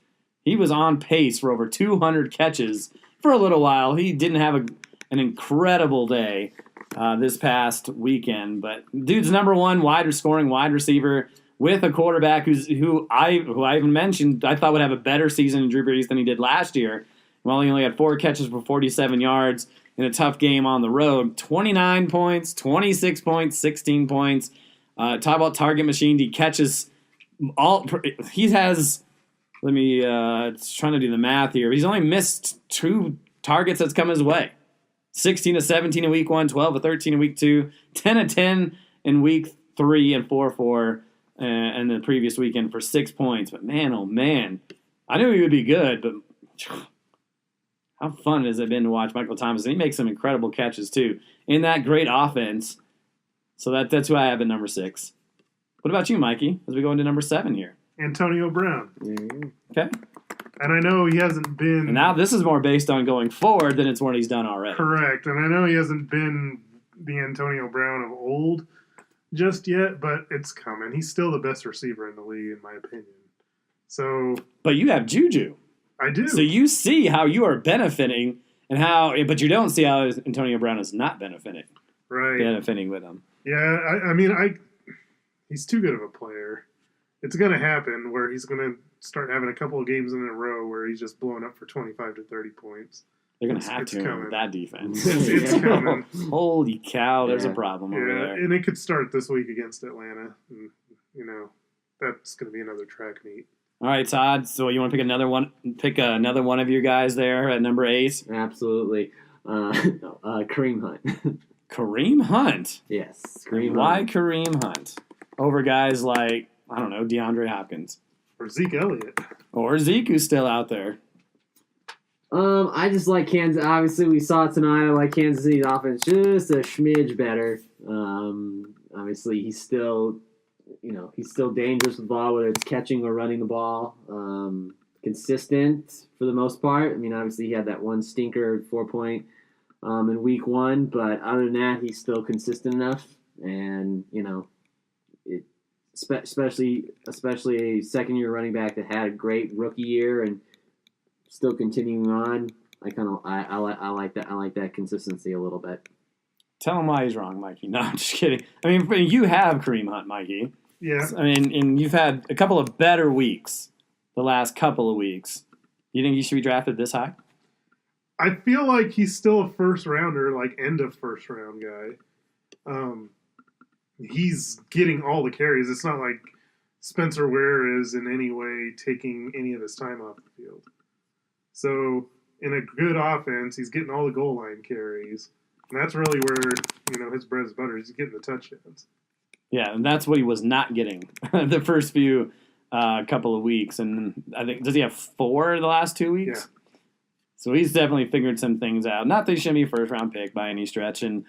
He was on pace for over 200 catches for a little while. He didn't have an incredible day this past weekend, but dude's number 1 scoring wide receiver with a quarterback who I even mentioned I thought would have a better season in Drew Brees than he did last year. Well, he only had 4 catches for 47 yards in a tough game on the road. 29 points, 26 points, 16 points. Talk about target machine. He catches he has. Let me trying to do the math here. He's only missed 2 targets that's come his way. 16 of 17 in week 1, 12 of 13 in week 2, 10 of 10 in week 3, and 4 and the previous weekend for 6 points. But man, oh man, I knew he would be good, but how fun has it been to watch Michael Thomas? And he makes some incredible catches too in that great offense. So that's who I have at number 6. What about you, Mikey, as we go into number 7 here? Antonio Brown. Okay. And I know he hasn't been... And now this is more based on going forward than it's what he's done already. Correct. And I know he hasn't been the Antonio Brown of old just yet, but it's coming. He's still the best receiver in the league, in my opinion. So... But you have Juju. I do. So you see how you are benefiting but you don't see how Antonio Brown is not benefiting with him. Yeah, he's too good of a player. It's going to happen where he's going to start having a couple of games in a row where he's just blowing up for 25 to 30 points. They're going to have to with that defense. It's coming. Holy cow, there's a problem over there. And it could start this week against Atlanta. And, that's going to be another track meet. All right, Todd. So you want to pick another one? Pick another one of your guys there at number 8. Absolutely. Kareem Hunt. Kareem Hunt. Yes. Why Kareem Hunt over guys like DeAndre Hopkins or Zeke Elliott or Zeke, who's still out there? I just like Kansas. Obviously, we saw it tonight. I like Kansas City's offense just a smidge better. Obviously, he's still dangerous with the ball, whether it's catching or running the ball. Consistent for the most part. I mean, obviously, he had that one stinker 4-point in week 1, but other than that, he's still consistent enough. And especially a second-year running back that had a great rookie year and still continuing on. I like that. I like that consistency a little bit. Tell him why he's wrong, Mikey. No, I'm just kidding. I mean, you have Kareem Hunt, Mikey. Yeah. I mean, and you've had a couple of better weeks the last couple of weeks. You think he should be drafted this high? I feel like he's still a first rounder, like end of first round guy. He's getting all the carries. It's not like Spencer Ware is in any way taking any of his time off the field. So in a good offense, he's getting all the goal line carries. And that's really where, his bread is butter. He's getting the touchdowns. Yeah, and that's what he was not getting the first few couple of weeks. And I think, does he have 4 the last 2 weeks? Yeah. So he's definitely figured some things out. Not that he shouldn't be a first-round pick by any stretch. And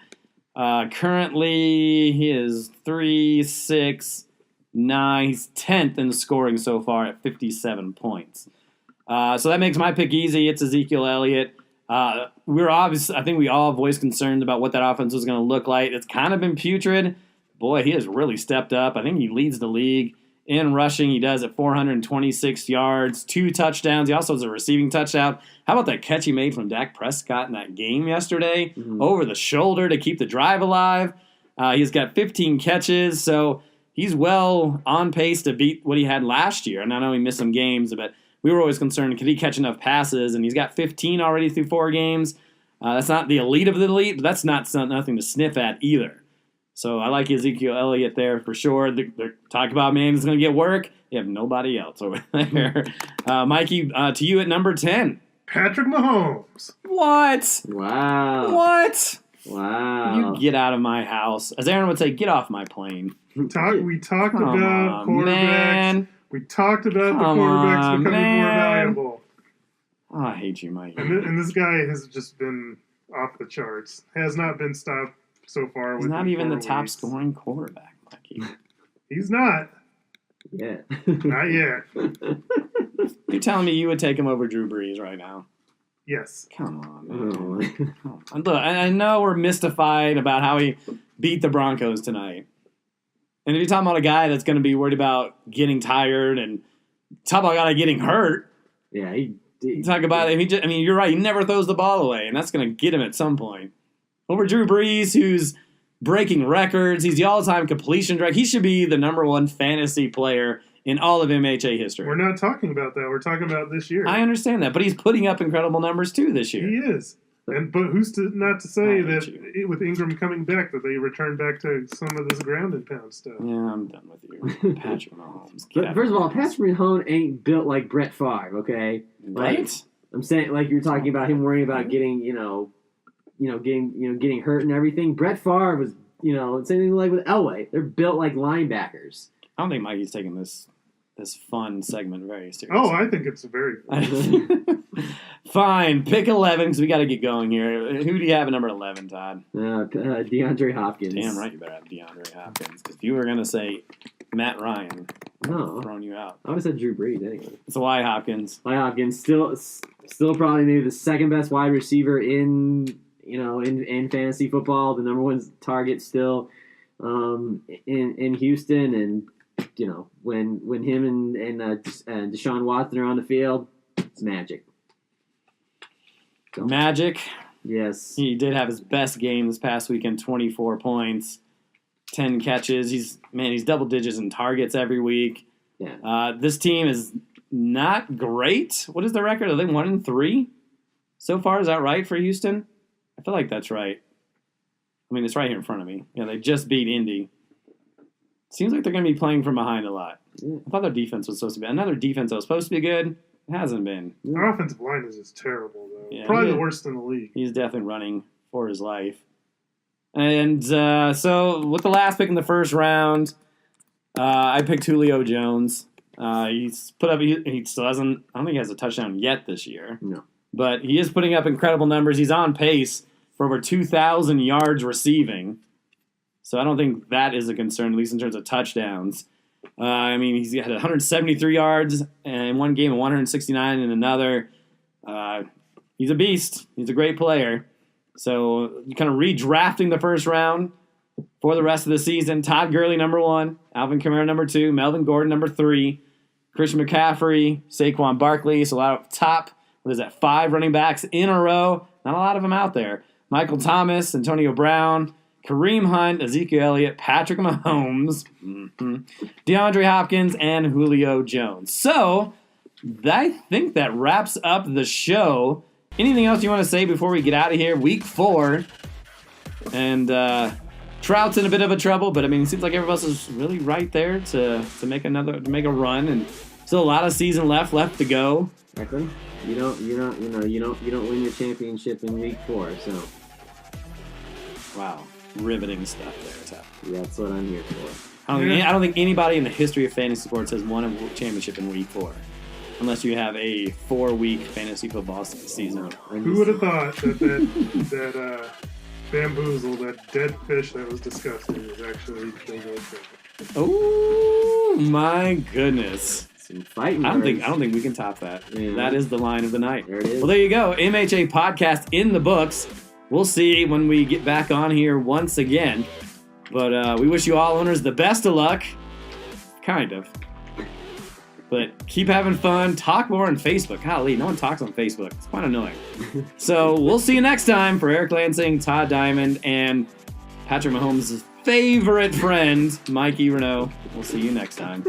currently he is 3, 6, 9. He's 10th in scoring so far at 57 points. So that makes my pick easy. It's Ezekiel Elliott. I think we all voiced concerns about what that offense was going to look like. It's kind of been putrid. Boy, he has really stepped up. I think he leads the league in rushing. He does at 426 yards, 2 touchdowns. He also has a receiving touchdown. How about that catch he made from Dak Prescott in that game yesterday? Over the shoulder to keep the drive alive. He's got 15 catches, so he's well on pace to beat what he had last year. And I know he missed some games, but we were always concerned, could he catch enough passes? And he's got 15 already through 4 games. That's not the elite of the elite, but that's nothing to sniff at either. So I like Ezekiel Elliott there for sure. They're talking about, man, he's going to get work. They have nobody else over there. Mikey, to you at number 10. Patrick Mahomes. What? Wow. What? Wow. You get out of my house. As Aaron would say, get off my plane. We talked Come about on, quarterbacks. man. We talked about the Come quarterbacks on, becoming man. more valuable. Oh, I hate you, Mikey. And this guy has just been off the charts. Has not been stopped so far. He's not even the 4 top weeks. scoring quarterback, Mikey. He's not. Yeah. Not yet. You're telling me you would take him over Drew Brees right now? Yes. Come on, man. Oh. Look, I know we're mystified about how he beat the Broncos tonight. And if you're talking about a guy that's going to be worried about getting tired and talk about a guy getting hurt, Yeah, talk about you're right. He never throws the ball away, and that's going to get him at some point. Over Drew Brees, who's breaking records. He's the all-time completion director. He should be the number 1 fantasy player in all of MHA history. We're not talking about that. We're talking about this year. I understand that, but he's putting up incredible numbers too this year. He is. But who's not to say I that hate with Ingram coming back that they return back to some of this ground and pound stuff? Yeah, I'm done with you. Patrick Mahomes. Get But out first of my all, house. Patrick Mahomes ain't built like Brett Favre, okay? Right? I'm saying, like you're talking about him worrying about getting, getting hurt and everything. Brett Favre was, same thing like with Elway. They're built like linebackers. I don't think Mikey's taking this fun segment very seriously. Oh, I think it's very fun. Fine, pick 11 because we got to get going here. Who do you have at number 11, Todd? DeAndre Hopkins. Damn right you better have DeAndre Hopkins because if you were going to say Matt Ryan, No, throwing you out. I would have said Drew Brees anyway. It's why Hopkins. Why Hopkins still probably maybe the second best wide receiver in fantasy football. The number 1 target still in Houston, and when him and Deshaun Watson are on the field, it's magic. So, Magic. yes. He did have his best game this past weekend, 24 points, 10 catches. He's double digits in targets every week. Yeah. This team is not great. What is the record? Are they 1-3 so far? Is that right for Houston? I feel like that's right. I mean, it's right here in front of me. Yeah, they just beat Indy. Seems like they're going to be playing from behind a lot. Yeah. I thought their defense was supposed to be another defense that was supposed to be good. It hasn't been. Our offensive line is just terrible, though. Yeah, Probably yeah. the worst in the league. He's definitely running for his life. And so with the last pick in the first round, I picked Julio Jones. He's put up. He still hasn't. I don't think he has a touchdown yet this year. No. but he is putting up incredible numbers. He's on pace for over 2,000 yards receiving. So I don't think that is a concern, at least in terms of touchdowns. I mean, he's had 173 yards in one game and 169 in another. He's a beast. He's a great player. So kind of redrafting the first round for the rest of the season. Todd Gurley, number 1. Alvin Kamara, number 2. Melvin Gordon, number 3. Christian McCaffrey, Saquon Barkley. So a lot of top, 5 running backs in a row. Not a lot of them out there. Michael Thomas, Antonio Brown, Kareem Hunt, Ezekiel Elliott, Patrick Mahomes, DeAndre Hopkins, and Julio Jones. So I think that wraps up the show. Anything else you want to say before we get out of here? Week 4. And Trout's in a bit of a trouble, but I mean, it seems like everybody else is really right there to make a run, and still a lot of season left to go. Declan, you don't win your championship in week 4, so. Wow, riveting stuff there, Todd. Yeah, that's what I'm here for. I don't think anybody in the history of fantasy sports has won a championship in week 4, unless you have a 4-week fantasy football season. Who would have thought that bamboozle, that dead fish that was disgusting, was actually killed with it? Oh my goodness! Some fighting. I don't think we can top that. Yeah. That is the line of the night. There it is. Well, there you go. MHA podcast in the books. We'll see when we get back on here once again. But we wish you all owners the best of luck. Kind of. But keep having fun. Talk more on Facebook. Golly, no one talks on Facebook. It's quite annoying. So we'll see you next time. For Eric Lansing, Todd Diamond, and Patrick Mahomes' favorite friend, Mikey Renault. We'll see you next time.